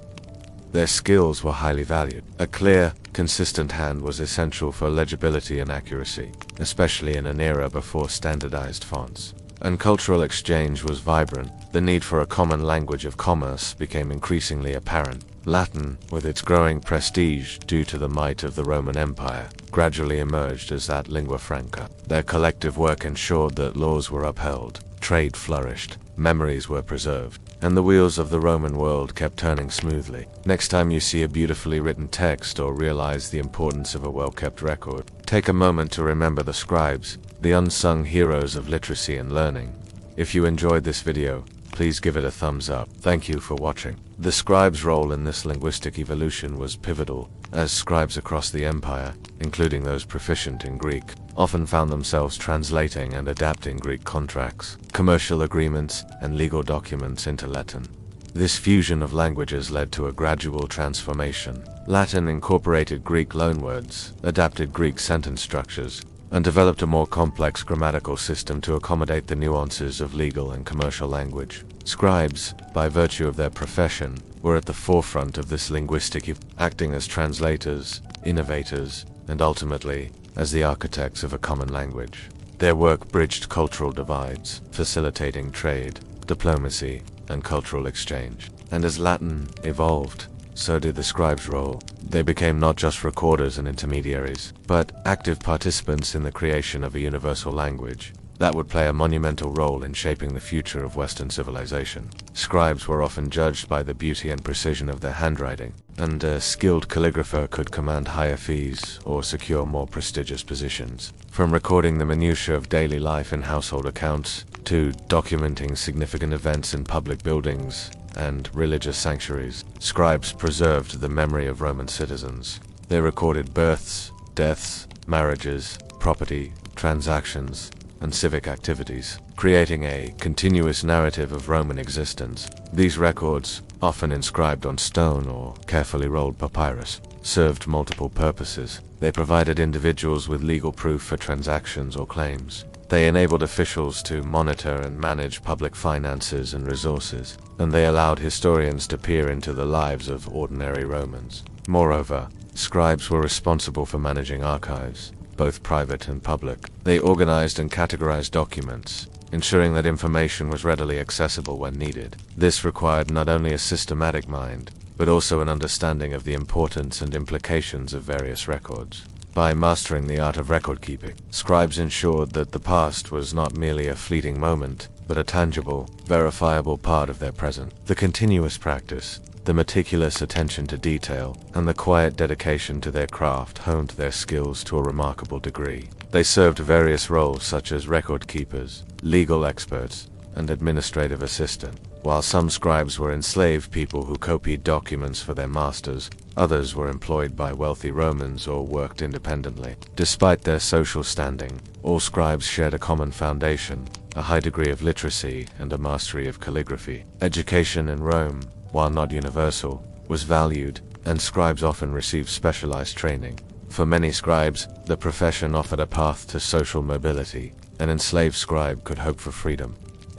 Their skills were highly valued. A clear, consistent hand was essential for legibility and accuracy, especially in an era before standardized fonts. And cultural exchange was vibrant. The need for a common language of commerce became increasingly apparent. Latin, with its growing prestige due to the might of the Roman Empire, gradually emerged as that lingua franca. Their collective work ensured that laws were upheld, trade flourished, memories were preserved, and the wheels of the Roman world kept turning smoothly. Next time you see a beautifully written text or realize the importance of a well-kept record, take a moment to remember the scribes, the unsung heroes of literacy and learning. If you enjoyed this video, please give it a thumbs up. Thank you for watching. The scribe's role in this linguistic evolution was pivotal, as scribes across the empire, including those proficient in Greek, often found themselves translating and adapting Greek contracts, commercial agreements, and legal documents into Latin. This fusion of languages led to a gradual transformation. Latin incorporated Greek loanwords, adapted Greek sentence structures, and developed a more complex grammatical system to accommodate the nuances of legal and commercial language. Scribes, by virtue of their profession, were at the forefront of this linguistic acting as translators, innovators, and ultimately, as the architects of a common language. Their work bridged cultural divides, facilitating trade, diplomacy, and cultural exchange. And as Latin evolved, so did the scribe's role. They became not just recorders and intermediaries, but active participants in the creation of a universal language that would play a monumental role in shaping the future of Western civilization. Scribes were often judged by the beauty and precision of their handwriting, and a skilled calligrapher could command higher fees or secure more prestigious positions. From recording the minutiae of daily life in household accounts, to documenting significant events in public buildings and religious sanctuaries, scribes preserved the memory of Roman citizens. They recorded births, deaths, marriages, property, transactions, and civic activities, creating a continuous narrative of Roman existence. These records, often inscribed on stone or carefully rolled papyrus, served multiple purposes. They provided individuals with legal proof for transactions or claims. They enabled officials to monitor and manage public finances and resources, and they allowed historians to peer into the lives of ordinary Romans. Moreover, scribes were responsible for managing archives, both private and public. They organized and categorized documents, ensuring that information was readily accessible when needed. This required not only a systematic mind, but also an understanding of the importance and implications of various records. By mastering the art of record-keeping, scribes ensured that the past was not merely a fleeting moment, but a tangible, verifiable part of their present. The continuous practice, the meticulous attention to detail, and the quiet dedication to their craft honed their skills to a remarkable degree. They served various roles such as record keepers, legal experts, and administrative assistant. While some scribes were enslaved people who copied documents for their masters, others were employed by wealthy Romans or worked independently. Despite their social standing, all scribes shared a common foundation, a high degree of literacy and a mastery of calligraphy. Education in Rome, while not universal, was valued, and scribes often received specialized training, For many scribes, the profession offered a path to social mobility. An enslaved scribe could hope for freedom.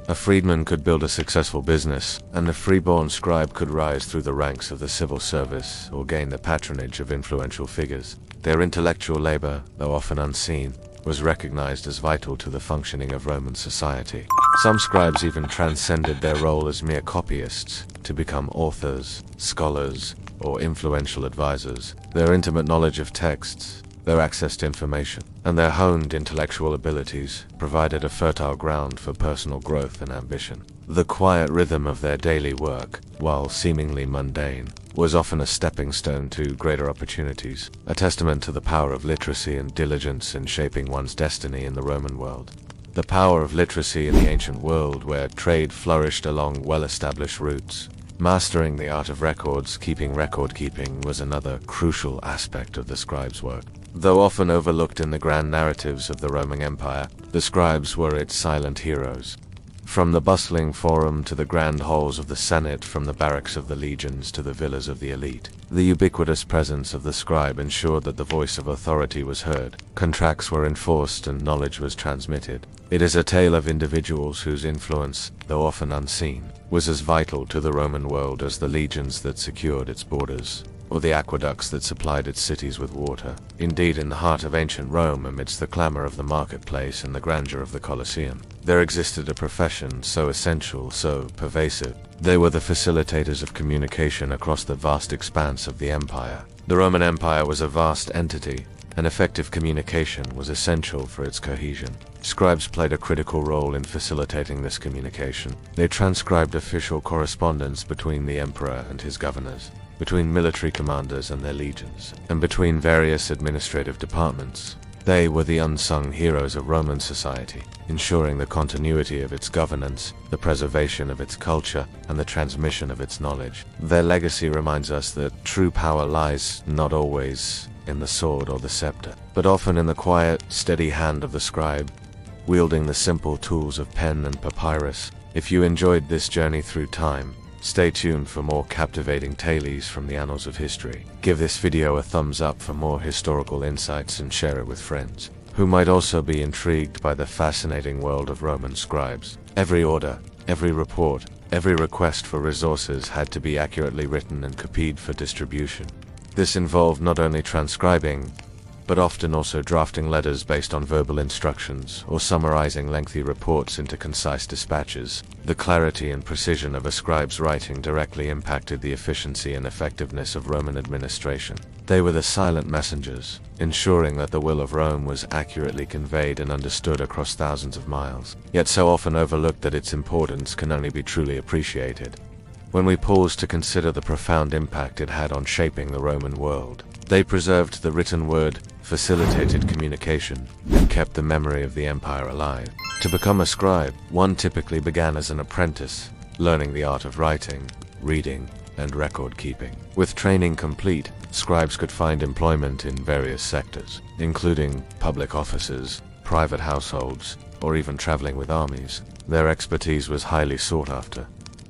A freedman could build a successful business, and a freeborn scribe could rise through the ranks of the civil service or gain the patronage of influential figures. Their intellectual labor, though often unseen, was recognized as vital to the functioning of Roman society. Some scribes even transcended their role as mere copyists to become authors, scholars, or influential advisors. Their intimate knowledge of texts, their access to information, and their honed intellectual abilities provided a fertile ground for personal growth and ambition. The quiet rhythm of their daily work, while seemingly mundane, was often a stepping stone to greater opportunities, a testament to the power of literacy and diligence in shaping one's destiny in the Roman world. The power of literacy in the ancient world, where trade flourished along well-established routes. Mastering the art of record-keeping was another crucial aspect of the scribe's work. Though often overlooked in the grand narratives of the Roman Empire, the scribes were its silent heroes. From the bustling forum to the grand halls of the Senate, from the barracks of the legions to the villas of the elite, the ubiquitous presence of the scribe ensured that the voice of authority was heard, contracts were enforced, and knowledge was transmitted. It is a tale of individuals whose influence, though often unseen, was as vital to the Roman world as the legions that secured its borders, or the aqueducts that supplied its cities with water. Indeed, in the heart of ancient Rome, amidst the clamor of the marketplace and the grandeur of the Colosseum, there existed a profession so essential, so pervasive. They were the facilitators of communication across the vast expanse of the empire. The Roman Empire was a vast entity, and effective communication was essential for its cohesion. Scribes played a critical role in facilitating this communication. They transcribed official correspondence between the emperor and his governors, between military commanders and their legions, and between various administrative departments. They were the unsung heroes of Roman society, ensuring the continuity of its governance, the preservation of its culture, and the transmission of its knowledge. Their legacy reminds us that true power lies not always in the sword or the scepter, but often in the quiet, steady hand of the scribe, wielding the simple tools of pen and papyrus. If you enjoyed this journey through time, stay tuned for more captivating tales from the annals of history. Give this video a thumbs up for more historical insights and share it with friends who might also be intrigued by the fascinating world of Roman scribes. Every order, every report, every request for resources had to be accurately written and copied for distribution. This involved not only transcribing, but often also drafting letters based on verbal instructions or summarizing lengthy reports into concise dispatches. The clarity and precision of a scribe's writing directly impacted the efficiency and effectiveness of Roman administration. They were the silent messengers, ensuring that the will of Rome was accurately conveyed and understood across thousands of miles, yet so often overlooked that its importance can only be truly appreciated when we pause to consider the profound impact it had on shaping the Roman world. They preserved the written word, facilitated communication, and kept the memory of the empire alive. To become a scribe, one typically began as an apprentice, learning the art of writing, reading, and record keeping. With training complete, scribes could find employment in various sectors, including public offices, private households, or even traveling with armies. Their expertise was highly sought after,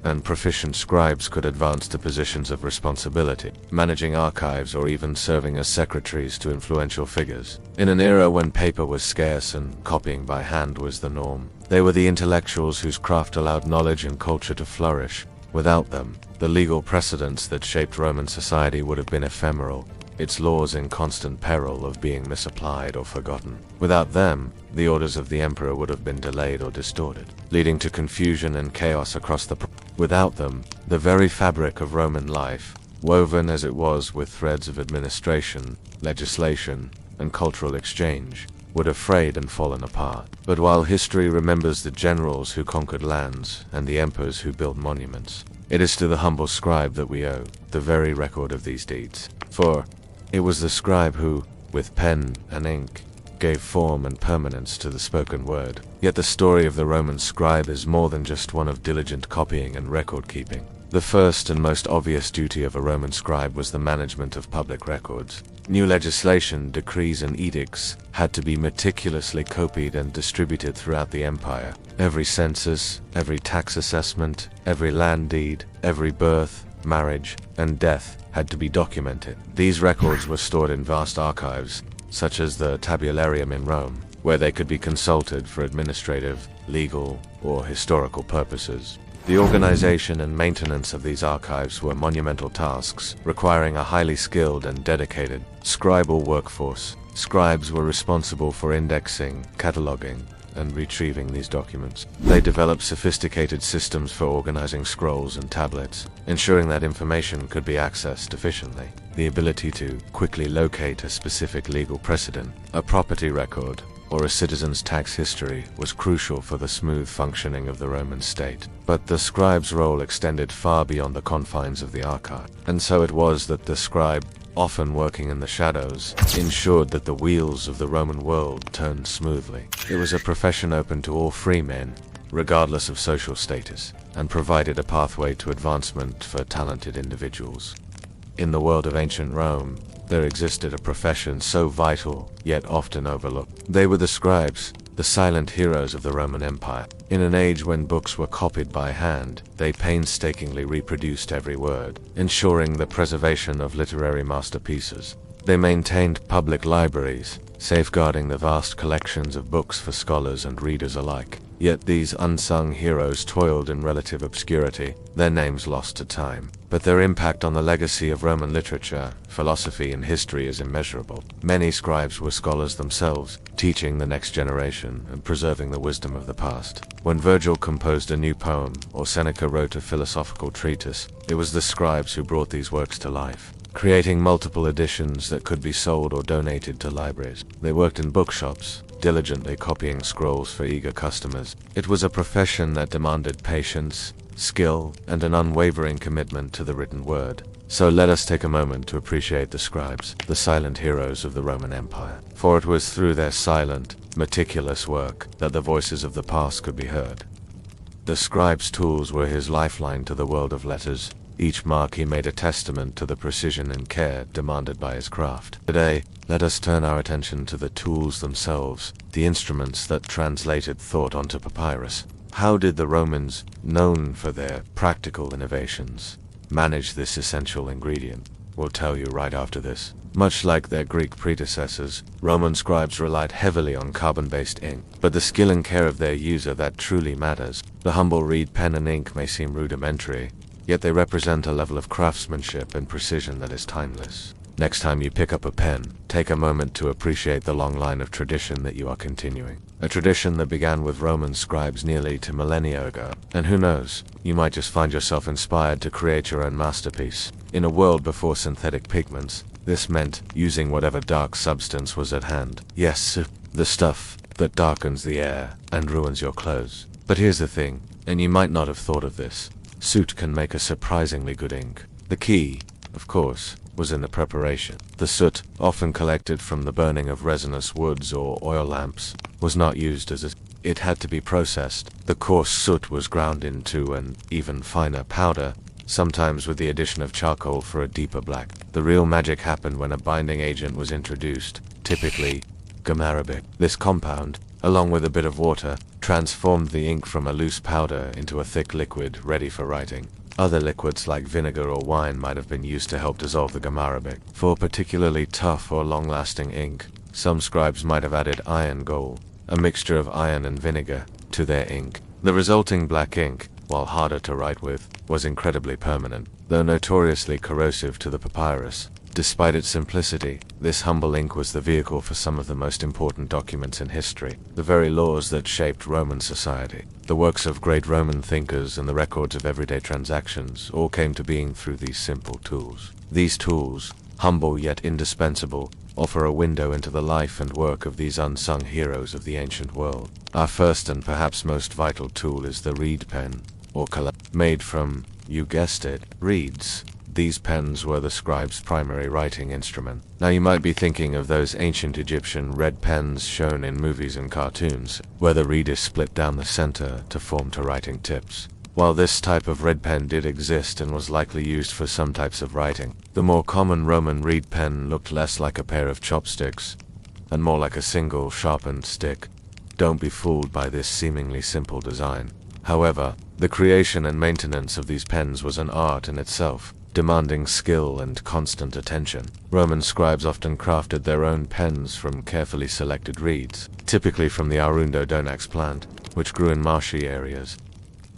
and proficient scribes could advance to positions of responsibility, managing archives or even serving as secretaries to influential figures. In an era when paper was scarce and copying by hand was the norm, they were the intellectuals whose craft allowed knowledge and culture to flourish. Without them, the legal precedents that shaped Roman society would have been ephemeral, its laws in constant peril of being misapplied or forgotten. Without them, the orders of the emperor would have been delayed or distorted, leading to confusion and chaos across the Without them, the very fabric of Roman life, woven as it was with threads of administration, legislation, and cultural exchange, would have frayed and fallen apart. But while history remembers the generals who conquered lands and the emperors who built monuments, it is to the humble scribe that we owe the very record of these deeds. For it was the scribe who, with pen and ink, gave form and permanence to the spoken word. Yet the story of the Roman scribe is more than just one of diligent copying and record-keeping. The first and most obvious duty of a Roman scribe was the management of public records. New legislation, decrees, and edicts had to be meticulously copied and distributed throughout the empire. Every census, every tax assessment, every land deed, every birth, marriage, and death had to be documented. These records were stored in vast archives, such as the Tabularium in Rome, where they could be consulted for administrative, legal, or historical purposes. The organization and maintenance of these archives were monumental tasks, requiring a highly skilled and dedicated scribal workforce. Scribes were responsible for indexing, cataloging, and retrieving these documents. They developed sophisticated systems for organizing scrolls and tablets, ensuring that information could be accessed efficiently. The ability to quickly locate a specific legal precedent, a property record, or a citizen's tax history was crucial for the smooth functioning of the Roman state. But the scribe's role extended far beyond the confines of the archive, and so it was that the scribe, often working in the shadows, ensured that the wheels of the Roman world turned smoothly. It was a profession open to all free men, regardless of social status, and provided a pathway to advancement for talented individuals. In the world of ancient Rome, there existed a profession so vital, yet often overlooked. They were the scribes, the silent heroes of the Roman Empire. In an age when books were copied by hand, they painstakingly reproduced every word, ensuring the preservation of literary masterpieces. They maintained public libraries, safeguarding the vast collections of books for scholars and readers alike. Yet these unsung heroes toiled in relative obscurity, their names lost to time. But their impact on the legacy of Roman literature, philosophy, and history is immeasurable. Many scribes were scholars themselves, teaching the next generation and preserving the wisdom of the past. When Virgil composed a new poem, or Seneca wrote a philosophical treatise, it was the scribes who brought these works to life, creating multiple editions that could be sold or donated to libraries. They worked in bookshops, diligently copying scrolls for eager customers. It was a profession that demanded patience, skill, and an unwavering commitment to the written word. So let us take a moment to appreciate the scribes, the silent heroes of the Roman Empire. For it was through their silent, meticulous work that the voices of the past could be heard. The scribe's tools were his lifeline to the world of letters. Each mark he made a testament to the precision and care demanded by his craft. Today, let us turn our attention to the tools themselves, the instruments that translated thought onto papyrus. How did the Romans, known for their practical innovations, manage this essential ingredient? We'll tell you right after this. Much like their Greek predecessors, Roman scribes relied heavily on carbon-based ink, but the skill and care of their user that truly matters. The humble reed pen and ink may seem rudimentary, yet they represent a level of craftsmanship and precision that is timeless. Next time you pick up a pen, take a moment to appreciate the long line of tradition that you are continuing. A tradition that began with Roman scribes nearly 2 millennia ago. And who knows, you might just find yourself inspired to create your own masterpiece. In a world before synthetic pigments, this meant using whatever dark substance was at hand. Yes, the stuff that darkens the air and ruins your clothes. But here's the thing, and you might not have thought of this. Soot can make a surprisingly good ink. The key, of course, was in the preparation. The soot, often collected from the burning of resinous woods or oil lamps, was not used as it had to be processed. The coarse soot was ground into an even finer powder, sometimes with the addition of charcoal for a deeper black. The real magic happened when a binding agent was introduced, typically gum arabic. This compound, along with a bit of water, transformed the ink from a loose powder into a thick liquid ready for writing. Other liquids like vinegar or wine might have been used to help dissolve the gum arabic. For particularly tough or long-lasting ink, some scribes might have added iron gall, a mixture of iron and vinegar, to their ink. The resulting black ink, while harder to write with, was incredibly permanent, though notoriously corrosive to the papyrus. Despite its simplicity, this humble ink was the vehicle for some of the most important documents in history, the very laws that shaped Roman society. The works of great Roman thinkers and the records of everyday transactions all came to being through these simple tools. These tools, humble yet indispensable, offer a window into the life and work of these unsung heroes of the ancient world. Our first and perhaps most vital tool is the reed pen, or made from, you guessed it, reeds. These pens were the scribe's primary writing instrument. Now you might be thinking of those ancient Egyptian red pens shown in movies and cartoons, where the reed is split down the center to form to writing tips. While this type of red pen did exist and was likely used for some types of writing, the more common Roman reed pen looked less like a pair of chopsticks, and more like a single sharpened stick. Don't be fooled by this seemingly simple design. However, the creation and maintenance of these pens was an art in itself, demanding skill and constant attention. Roman scribes often crafted their own pens from carefully selected reeds, typically from the Arundodonax plant, which grew in marshy areas.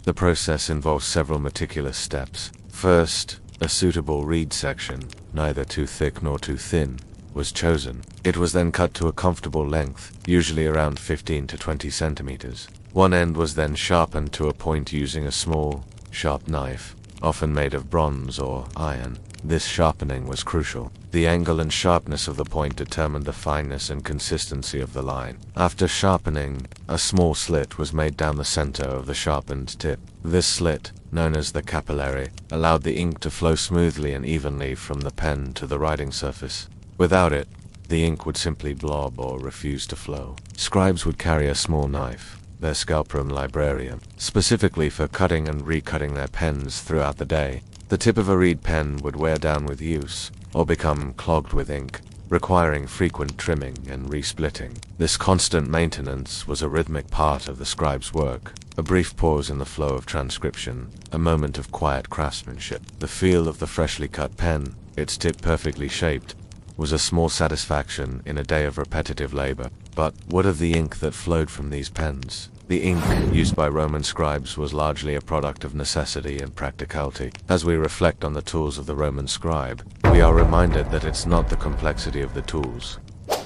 The process involves several meticulous steps. First, a suitable reed section, neither too thick nor too thin, was chosen. It was then cut to a comfortable length, usually around 15 to 20 centimeters. One end was then sharpened to a point using a small, sharp knife, often made of bronze or iron. This sharpening was crucial. The angle and sharpness of the point determined the fineness and consistency of the line. After sharpening, a small slit was made down the center of the sharpened tip. This slit, known as the capillary, allowed the ink to flow smoothly and evenly from the pen to the writing surface. Without it, the ink would simply blob or refuse to flow. Scribes would carry a small knife, their scriptorium librarium, specifically for cutting and recutting their pens throughout the day. The tip of a reed pen would wear down with use, or become clogged with ink, requiring frequent trimming and resplitting. This constant maintenance was a rhythmic part of the scribe's work, a brief pause in the flow of transcription, a moment of quiet craftsmanship. The feel of the freshly cut pen, its tip perfectly shaped, was a small satisfaction in a day of repetitive labor. But what of the ink that flowed from these pens? The ink used by Roman scribes was largely a product of necessity and practicality. As we reflect on the tools of the Roman scribe, we are reminded that it's not the complexity of the tools.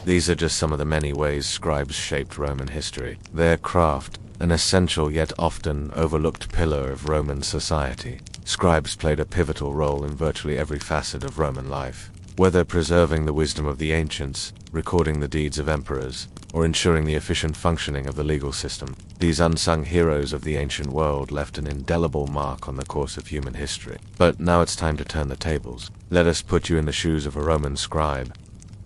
These are just some of the many ways scribes shaped Roman history. Their craft, an essential yet often overlooked pillar of Roman society. Scribes played a pivotal role in virtually every facet of Roman life. Whether preserving the wisdom of the ancients, recording the deeds of emperors, or ensuring the efficient functioning of the legal system, these unsung heroes of the ancient world left an indelible mark on the course of human history. But now it's time to turn the tables. Let us put you in the shoes of a Roman scribe.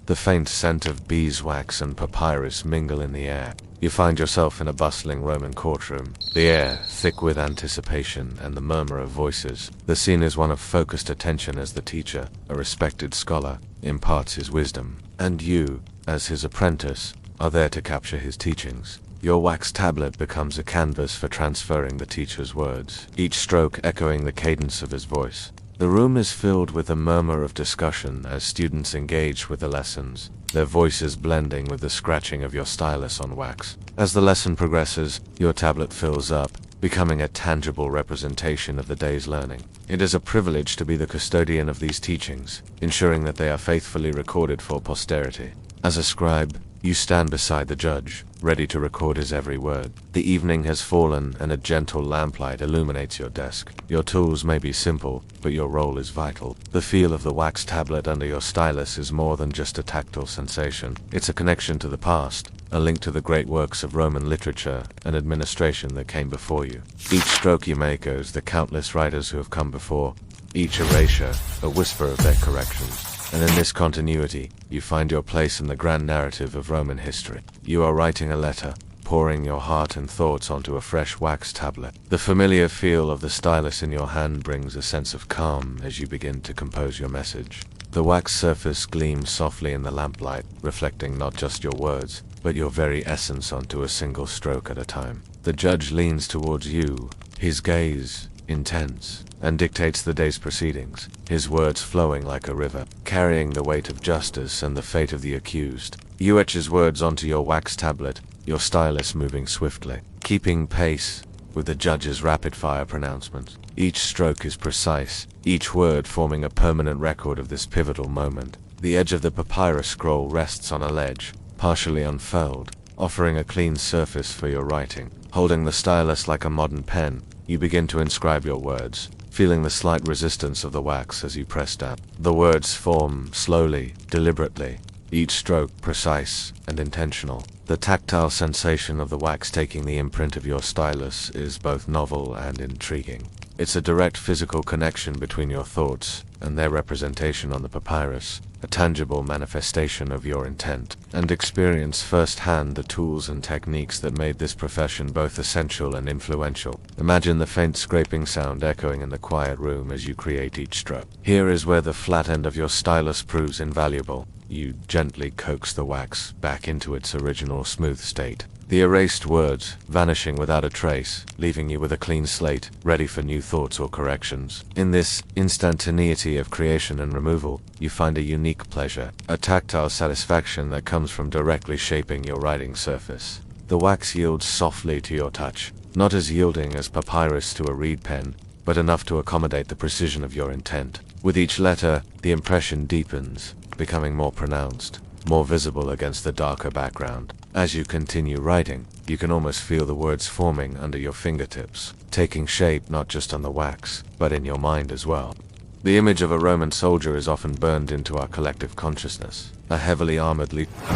The faint scent of beeswax and papyrus mingle in the air. You find yourself in a bustling Roman courtroom, the air thick with anticipation and the murmur of voices. The scene is one of focused attention as the teacher, a respected scholar, imparts his wisdom, and you, as his apprentice, are there to capture his teachings. Your wax tablet becomes a canvas for transferring the teacher's words, each stroke echoing the cadence of his voice. The room is filled with a murmur of discussion as students engage with the lessons, their voices blending with the scratching of your stylus on wax. As the lesson progresses, your tablet fills up, becoming a tangible representation of the day's learning. It is a privilege to be the custodian of these teachings, ensuring that they are faithfully recorded for posterity. As a scribe, you stand beside the judge, ready to record his every word. The evening has fallen and a gentle lamplight illuminates your desk. Your tools may be simple, but your role is vital. The feel of the wax tablet under your stylus is more than just a tactile sensation. It's a connection to the past, a link to the great works of Roman literature and administration that came before you. Each stroke you make echoes the countless writers who have come before, each erasure a whisper of their corrections. And in this continuity, you find your place in the grand narrative of Roman history. You are writing a letter, pouring your heart and thoughts onto a fresh wax tablet. The familiar feel of the stylus in your hand brings a sense of calm as you begin to compose your message. The wax surface gleams softly in the lamplight, reflecting not just your words, but your very essence onto a single stroke at a time. The judge leans towards you, his gaze intense, and dictates the day's proceedings, his words flowing like a river, carrying the weight of justice and the fate of the accused. You etch his words onto your wax tablet, your stylus moving swiftly, keeping pace with the judge's rapid-fire pronouncements. Each stroke is precise, each word forming a permanent record of this pivotal moment. The edge of the papyrus scroll rests on a ledge, partially unfurled, offering a clean surface for your writing. Holding the stylus like a modern pen, you begin to inscribe your words, feeling the slight resistance of the wax as you press down. The words form slowly, deliberately, each stroke precise and intentional. The tactile sensation of the wax taking the imprint of your stylus is both novel and intriguing. It's a direct physical connection between your thoughts and their representation on the papyrus, a tangible manifestation of your intent, and experience firsthand the tools and techniques that made this profession both essential and influential. Imagine the faint scraping sound echoing in the quiet room as you create each stroke. Here is where the flat end of your stylus proves invaluable. You gently coax the wax back into its original smooth state, The erased words, vanishing without a trace, leaving you with a clean slate, ready for new thoughts or corrections. In this instantaneity of creation and removal, you find a unique pleasure, a tactile satisfaction that comes from directly shaping your writing surface. The wax yields softly to your touch, not as yielding as papyrus to a reed pen, but enough to accommodate the precision of your intent. With each letter, the impression deepens, becoming more pronounced, more visible against the darker background. As you continue writing, you can almost feel the words forming under your fingertips, taking shape not just on the wax, but in your mind as well. The image of a Roman soldier is often burned into our collective consciousness. A heavily armored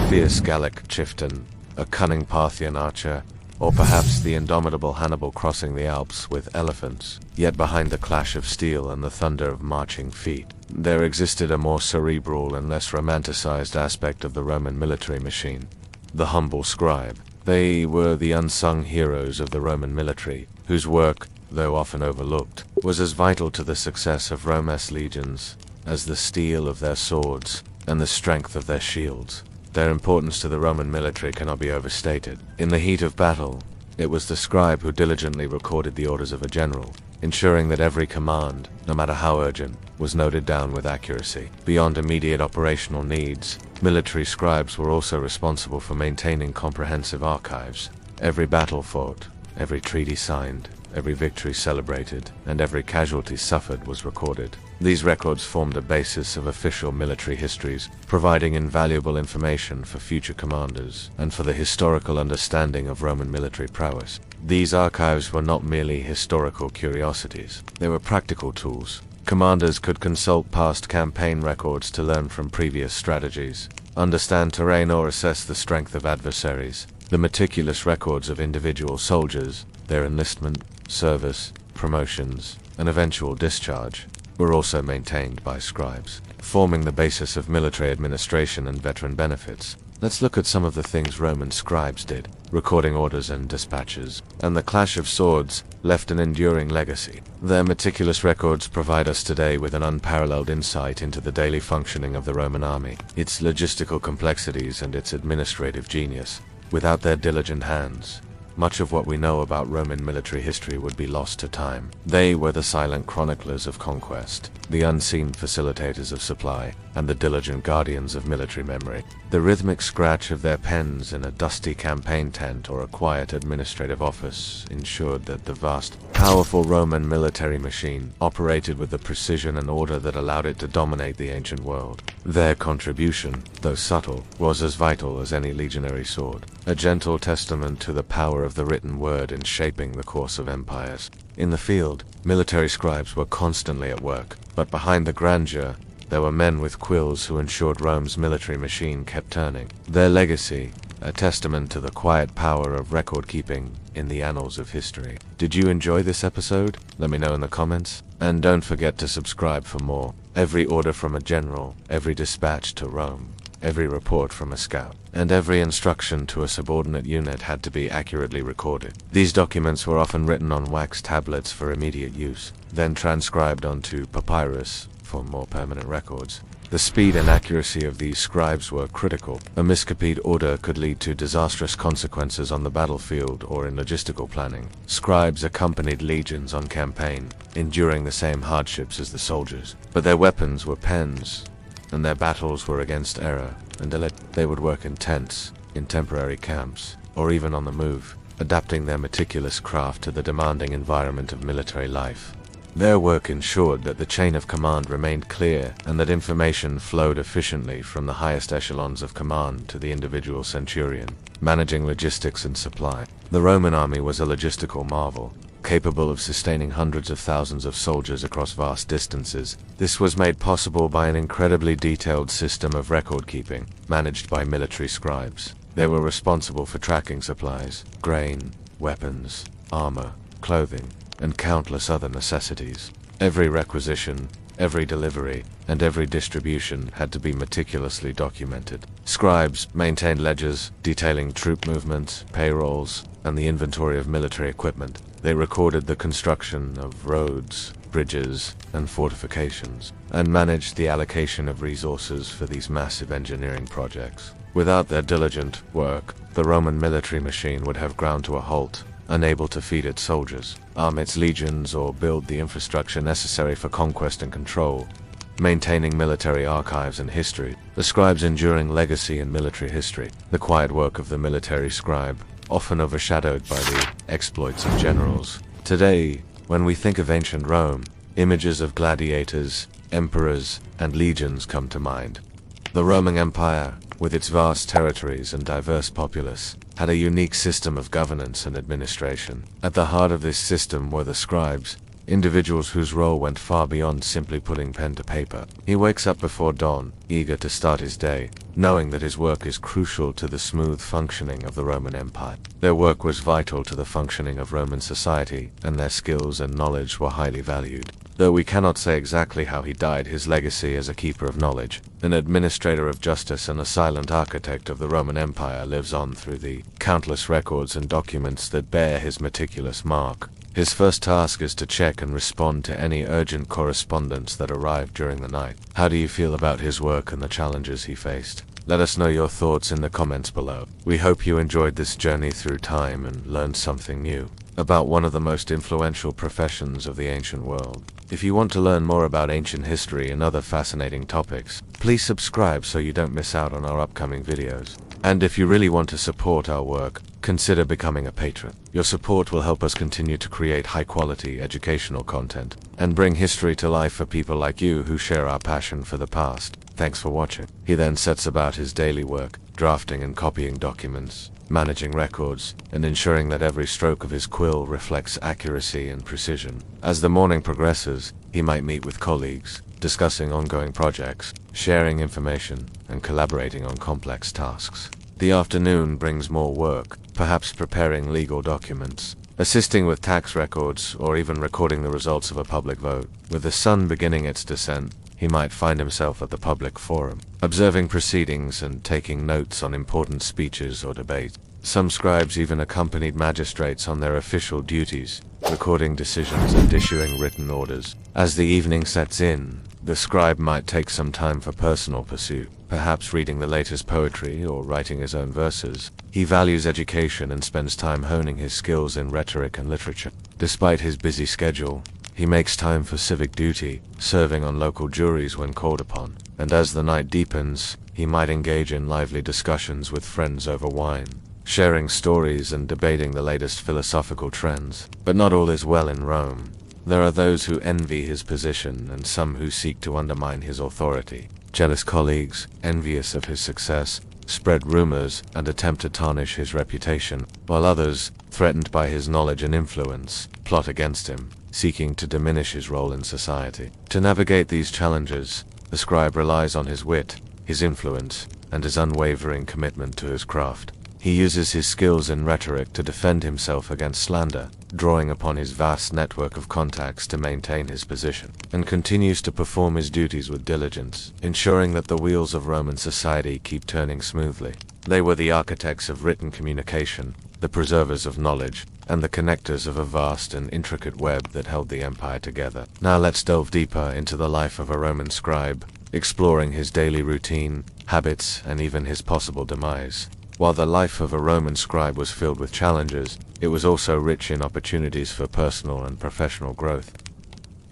fierce Gallic chieftain, a cunning Parthian archer, or perhaps the indomitable Hannibal crossing the Alps with elephants. Yet behind the clash of steel and the thunder of marching feet, there existed a more cerebral and less romanticized aspect of the Roman military machine. The humble scribe. They were the unsung heroes of the Roman military, whose work, though often overlooked, was as vital to the success of Rome's legions as the steel of their swords and the strength of their shields. Their importance to the Roman military cannot be overstated. In the heat of battle, it was the scribe who diligently recorded the orders of a general, ensuring that every command, no matter how urgent, was noted down with accuracy. Beyond immediate operational needs, military scribes were also responsible for maintaining comprehensive archives. Every battle fought, every treaty signed, every victory celebrated, and every casualty suffered was recorded. These records formed a basis of official military histories, providing invaluable information for future commanders and for the historical understanding of Roman military prowess. These archives were not merely historical curiosities, they were practical tools. Commanders could consult past campaign records to learn from previous strategies, understand terrain or assess the strength of adversaries. The meticulous records of individual soldiers, their enlistment, service, promotions, and eventual discharge, were also maintained by scribes, forming the basis of military administration and veteran benefits. Let's look at some of the things Roman scribes did. Recording orders and dispatches, and the clash of swords left an enduring legacy. Their meticulous records provide us today with an unparalleled insight into the daily functioning of the Roman army, its logistical complexities and its administrative genius. Without their diligent hands, much of what we know about Roman military history would be lost to time. They were the silent chroniclers of conquest, the unseen facilitators of supply, and the diligent guardians of military memory. The rhythmic scratch of their pens in a dusty campaign tent or a quiet administrative office ensured that the vast, powerful Roman military machine operated with the precision and order that allowed it to dominate the ancient world. Their contribution, though subtle, was as vital as any legionary sword, a gentle testament to the power of the written word in shaping the course of empires. In the field, military scribes were constantly at work, but behind the grandeur, there were men with quills who ensured Rome's military machine kept turning. Their legacy, a testament to the quiet power of record-keeping in the annals of history. Did you enjoy this episode? Let me know in the comments. And don't forget to subscribe for more. Every order from a general, every dispatch to Rome, every report from a scout, and every instruction to a subordinate unit had to be accurately recorded. These documents were often written on wax tablets for immediate use, then transcribed onto papyrus for more permanent records. The speed and accuracy of these scribes were critical. A miscopied order could lead to disastrous consequences on the battlefield or in logistical planning. Scribes accompanied legions on campaign, enduring the same hardships as the soldiers. But their weapons were pens, and their battles were against error and they would work in tents, in temporary camps, or even on the move, adapting their meticulous craft to the demanding environment of military life. Their work ensured that the chain of command remained clear and that information flowed efficiently from the highest echelons of command to the individual centurion, managing logistics and supply. The Roman army was a logistical marvel, capable of sustaining hundreds of thousands of soldiers across vast distances. This was made possible by an incredibly detailed system of record-keeping, managed by military scribes. They were responsible for tracking supplies, grain, weapons, armor, clothing, and countless other necessities. Every requisition, every delivery, and every distribution had to be meticulously documented. Scribes maintained ledgers detailing troop movements, payrolls, and the inventory of military equipment. They recorded the construction of roads, bridges, and fortifications, and managed the allocation of resources for these massive engineering projects. Without their diligent work, the Roman military machine would have ground to a halt, unable to feed its soldiers, arm its legions, or build the infrastructure necessary for conquest and control. Maintaining military archives and history, the scribe's enduring legacy in military history, the quiet work of the military scribe, often overshadowed by the exploits of generals. Today, when we think of ancient Rome, images of gladiators, emperors, and legions come to mind. The Roman Empire, with its vast territories and diverse populace, had a unique system of governance and administration. At the heart of this system were the scribes, individuals whose role went far beyond simply putting pen to paper. He wakes up before dawn, eager to start his day, knowing that his work is crucial to the smooth functioning of the Roman Empire. Their work was vital to the functioning of Roman society, and their skills and knowledge were highly valued. Though we cannot say exactly how he died, his legacy as a keeper of knowledge, an administrator of justice, and a silent architect of the Roman Empire lives on through the countless records and documents that bear his meticulous mark. His first task is to check and respond to any urgent correspondence that arrived during the night. How do you feel about his work and the challenges he faced? Let us know your thoughts in the comments below. We hope you enjoyed this journey through time and learned something new about one of the most influential professions of the ancient world. If you want to learn more about ancient history and other fascinating topics, please subscribe so you don't miss out on our upcoming videos. And if you really want to support our work, consider becoming a patron. Your support will help us continue to create high-quality educational content and bring history to life for people like you who share our passion for the past. Thanks for watching. He then sets about his daily work, drafting and copying documents, managing records, and ensuring that every stroke of his quill reflects accuracy and precision. As the morning progresses, he might meet with colleagues, discussing ongoing projects, sharing information, and collaborating on complex tasks. The afternoon brings more work, perhaps preparing legal documents, assisting with tax records, or even recording the results of a public vote. With the sun beginning its descent, he might find himself at the public forum, observing proceedings and taking notes on important speeches or debates. Some scribes even accompanied magistrates on their official duties, recording decisions and issuing written orders. As the evening sets in, the scribe might take some time for personal pursuit, perhaps reading the latest poetry or writing his own verses. He values education and spends time honing his skills in rhetoric and literature. Despite his busy schedule, he makes time for civic duty, serving on local juries when called upon. And as the night deepens, he might engage in lively discussions with friends over wine, sharing stories and debating the latest philosophical trends. But not all is well in Rome. There are those who envy his position and some who seek to undermine his authority. Jealous colleagues, envious of his success, spread rumors and attempt to tarnish his reputation, while others, threatened by his knowledge and influence, plot against him, seeking to diminish his role in society. To navigate these challenges, the scribe relies on his wit, his influence, and his unwavering commitment to his craft. He uses his skills in rhetoric to defend himself against slander, drawing upon his vast network of contacts to maintain his position, and continues to perform his duties with diligence, ensuring that the wheels of Roman society keep turning smoothly. They were the architects of written communication, the preservers of knowledge, and the connectors of a vast and intricate web that held the empire together. Now let's delve deeper into the life of a Roman scribe, exploring his daily routine, habits, and even his possible demise. While the life of a Roman scribe was filled with challenges, it was also rich in opportunities for personal and professional growth.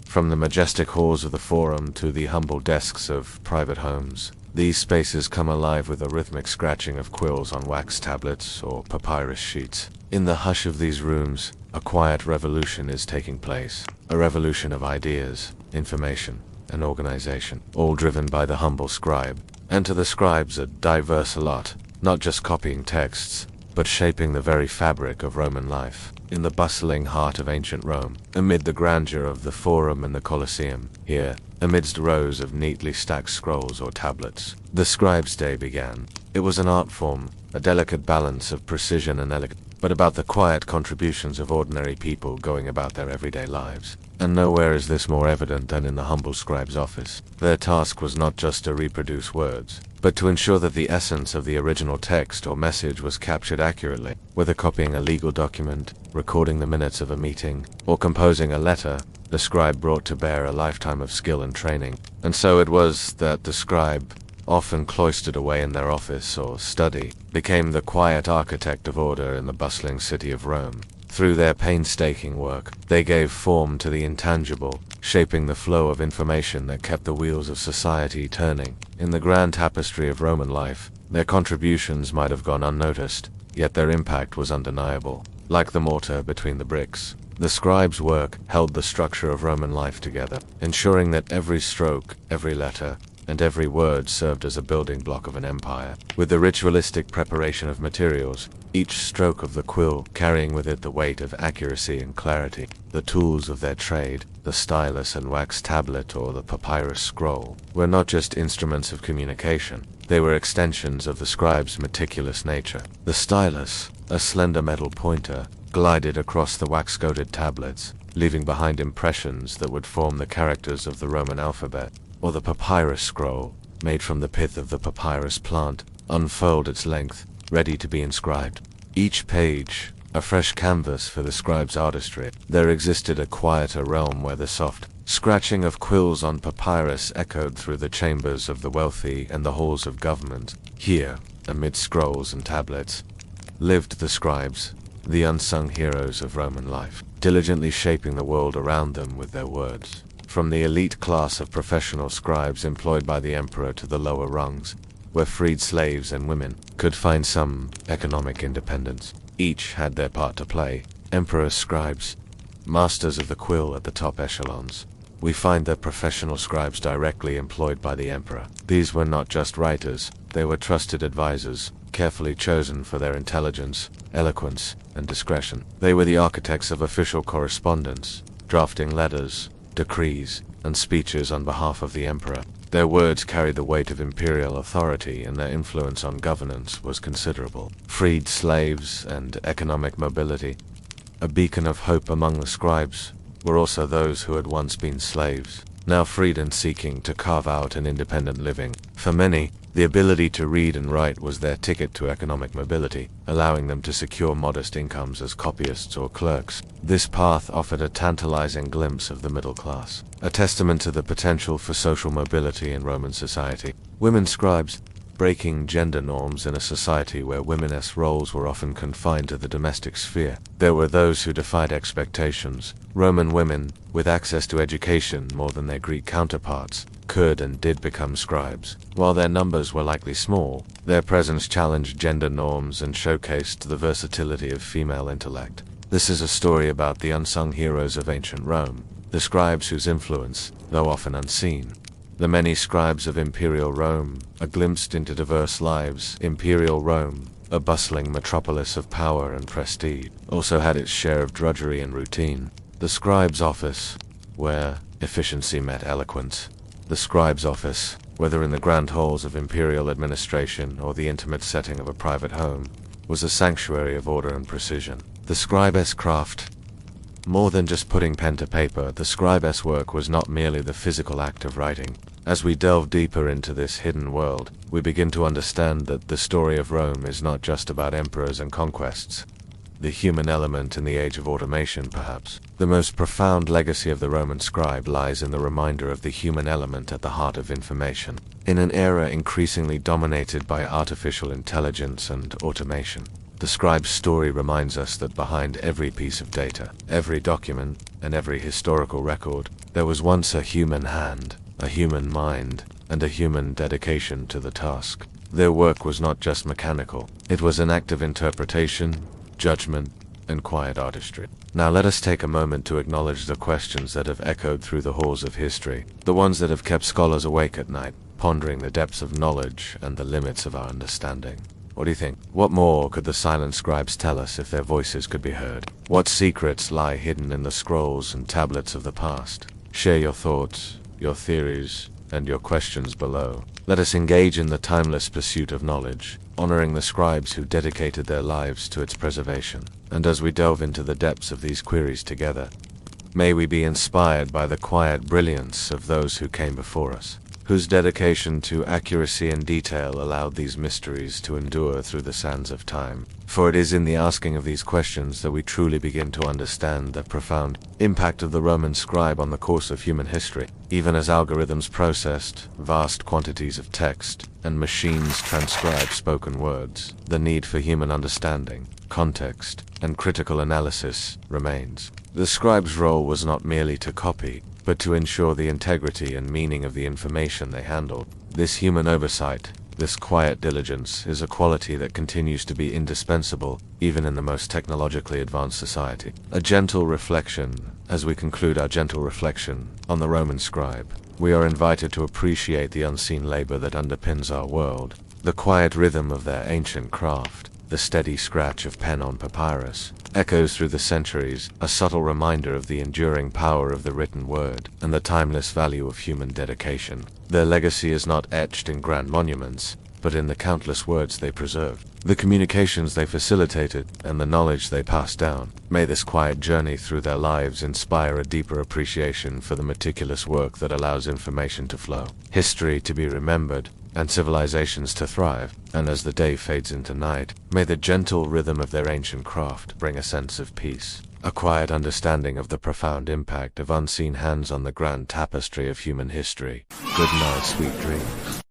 From the majestic halls of the forum to the humble desks of private homes, these spaces come alive with a rhythmic scratching of quills on wax tablets or papyrus sheets. In the hush of these rooms, a quiet revolution is taking place, a revolution of ideas, information, and organization, all driven by the humble scribe. And to the scribes a diverse lot, not just copying texts, but shaping the very fabric of Roman life. In the bustling heart of ancient Rome, amid the grandeur of the Forum and the Colosseum, here, amidst rows of neatly stacked scrolls or tablets, the scribe's day began. It was an art form, a delicate balance of precision and elegance, but about the quiet contributions of ordinary people going about their everyday lives. And nowhere is this more evident than in the humble scribe's office. Their task was not just to reproduce words, but to ensure that the essence of the original text or message was captured accurately. Whether copying a legal document, recording the minutes of a meeting, or composing a letter, the scribe brought to bear a lifetime of skill and training. And so it was that the scribe, often cloistered away in their office or study, became the quiet architect of order in the bustling city of Rome. Through their painstaking work, they gave form to the intangible, shaping the flow of information that kept the wheels of society turning. In the grand tapestry of Roman life, their contributions might have gone unnoticed, yet their impact was undeniable. Like the mortar between the bricks, the scribe's work held the structure of Roman life together, ensuring that every stroke, every letter, and every word served as a building block of an empire. With the ritualistic preparation of materials, each stroke of the quill carrying with it the weight of accuracy and clarity, the tools of their trade, the stylus and wax tablet or the papyrus scroll, were not just instruments of communication, they were extensions of the scribe's meticulous nature. The stylus, a slender metal pointer, glided across the wax-coated tablets, leaving behind impressions that would form the characters of the Roman alphabet, or the papyrus scroll, made from the pith of the papyrus plant, unfurled its length, ready to be inscribed. Each page, a fresh canvas for the scribe's artistry. There existed a quieter realm where the soft scratching of quills on papyrus echoed through the chambers of the wealthy and the halls of government. Here, amid scrolls and tablets, lived the scribes, the unsung heroes of Roman life, diligently shaping the world around them with their words. From the elite class of professional scribes employed by the emperor to the lower rungs, where freed slaves and women could find some economic independence. Each had their part to play. Emperor's scribes, masters of the quill at the top echelons. We find that professional scribes directly employed by the emperor. These were not just writers, they were trusted advisors, carefully chosen for their intelligence, eloquence, and discretion. They were the architects of official correspondence, drafting letters, decrees, and speeches on behalf of the emperor. Their words carried the weight of imperial authority, and their influence on governance was considerable. Freed slaves and economic mobility, a beacon of hope among the scribes, were also those who had once been slaves, now freed and seeking to carve out an independent living. For many, the ability to read and write was their ticket to economic mobility, allowing them to secure modest incomes as copyists or clerks. This path offered a tantalizing glimpse of the middle class, a testament to the potential for social mobility in Roman society. Women scribes, breaking gender norms in a society where women's roles were often confined to the domestic sphere. There were those who defied expectations. Roman women, with access to education more than their Greek counterparts, could and did become scribes. While their numbers were likely small, their presence challenged gender norms and showcased the versatility of female intellect. This is a story about the unsung heroes of ancient Rome, the scribes whose influence, though often unseen, the many scribes of Imperial Rome, a glimpse into diverse lives. Imperial Rome, a bustling metropolis of power and prestige, also had its share of drudgery and routine. The scribe's office, where efficiency met eloquence. The scribe's office, whether in the grand halls of imperial administration or the intimate setting of a private home, was a sanctuary of order and precision. The scribe's craft. More than just putting pen to paper, the scribe's work was not merely the physical act of writing. As we delve deeper into this hidden world, we begin to understand that the story of Rome is not just about emperors and conquests. The human element in the age of automation, perhaps. The most profound legacy of the Roman scribe lies in the reminder of the human element at the heart of information. In an era increasingly dominated by artificial intelligence and automation, the scribe's story reminds us that behind every piece of data, every document, and every historical record, there was once a human hand, a human mind, and a human dedication to the task. Their work was not just mechanical, it was an act of interpretation, judgment, and quiet artistry. Now let us take a moment to acknowledge the questions that have echoed through the halls of history, the ones that have kept scholars awake at night, pondering the depths of knowledge and the limits of our understanding. What do you think? What more could the silent scribes tell us if their voices could be heard? What secrets lie hidden in the scrolls and tablets of the past? Share your thoughts, your theories, and your questions below. Let us engage in the timeless pursuit of knowledge, honoring the scribes who dedicated their lives to its preservation. And as we delve into the depths of these queries together, may we be inspired by the quiet brilliance of those who came before us, whose dedication to accuracy and detail allowed these mysteries to endure through the sands of time. For it is in the asking of these questions that we truly begin to understand the profound impact of the Roman scribe on the course of human history. Even as algorithms processed vast quantities of text and machines transcribed spoken words, the need for human understanding, context, and critical analysis remains. The scribe's role was not merely to copy, but to ensure the integrity and meaning of the information they handled. This human oversight, this quiet diligence, is a quality that continues to be indispensable even in the most technologically advanced society. A gentle reflection. As we conclude our gentle reflection on the Roman scribe, we are invited to appreciate the unseen labor that underpins our world, the quiet rhythm of their ancient craft. The steady scratch of pen on papyrus echoes through the centuries, a subtle reminder of the enduring power of the written word and the timeless value of human dedication. Their legacy is not etched in grand monuments, but in the countless words they preserved, the communications they facilitated, and the knowledge they passed down. May this quiet journey through their lives inspire a deeper appreciation for the meticulous work that allows information to flow, history to be remembered, and civilizations to thrive. And as the day fades into night, may the gentle rhythm of their ancient craft bring a sense of peace, a quiet understanding of the profound impact of unseen hands on the grand tapestry of human history. Good night, sweet dreams.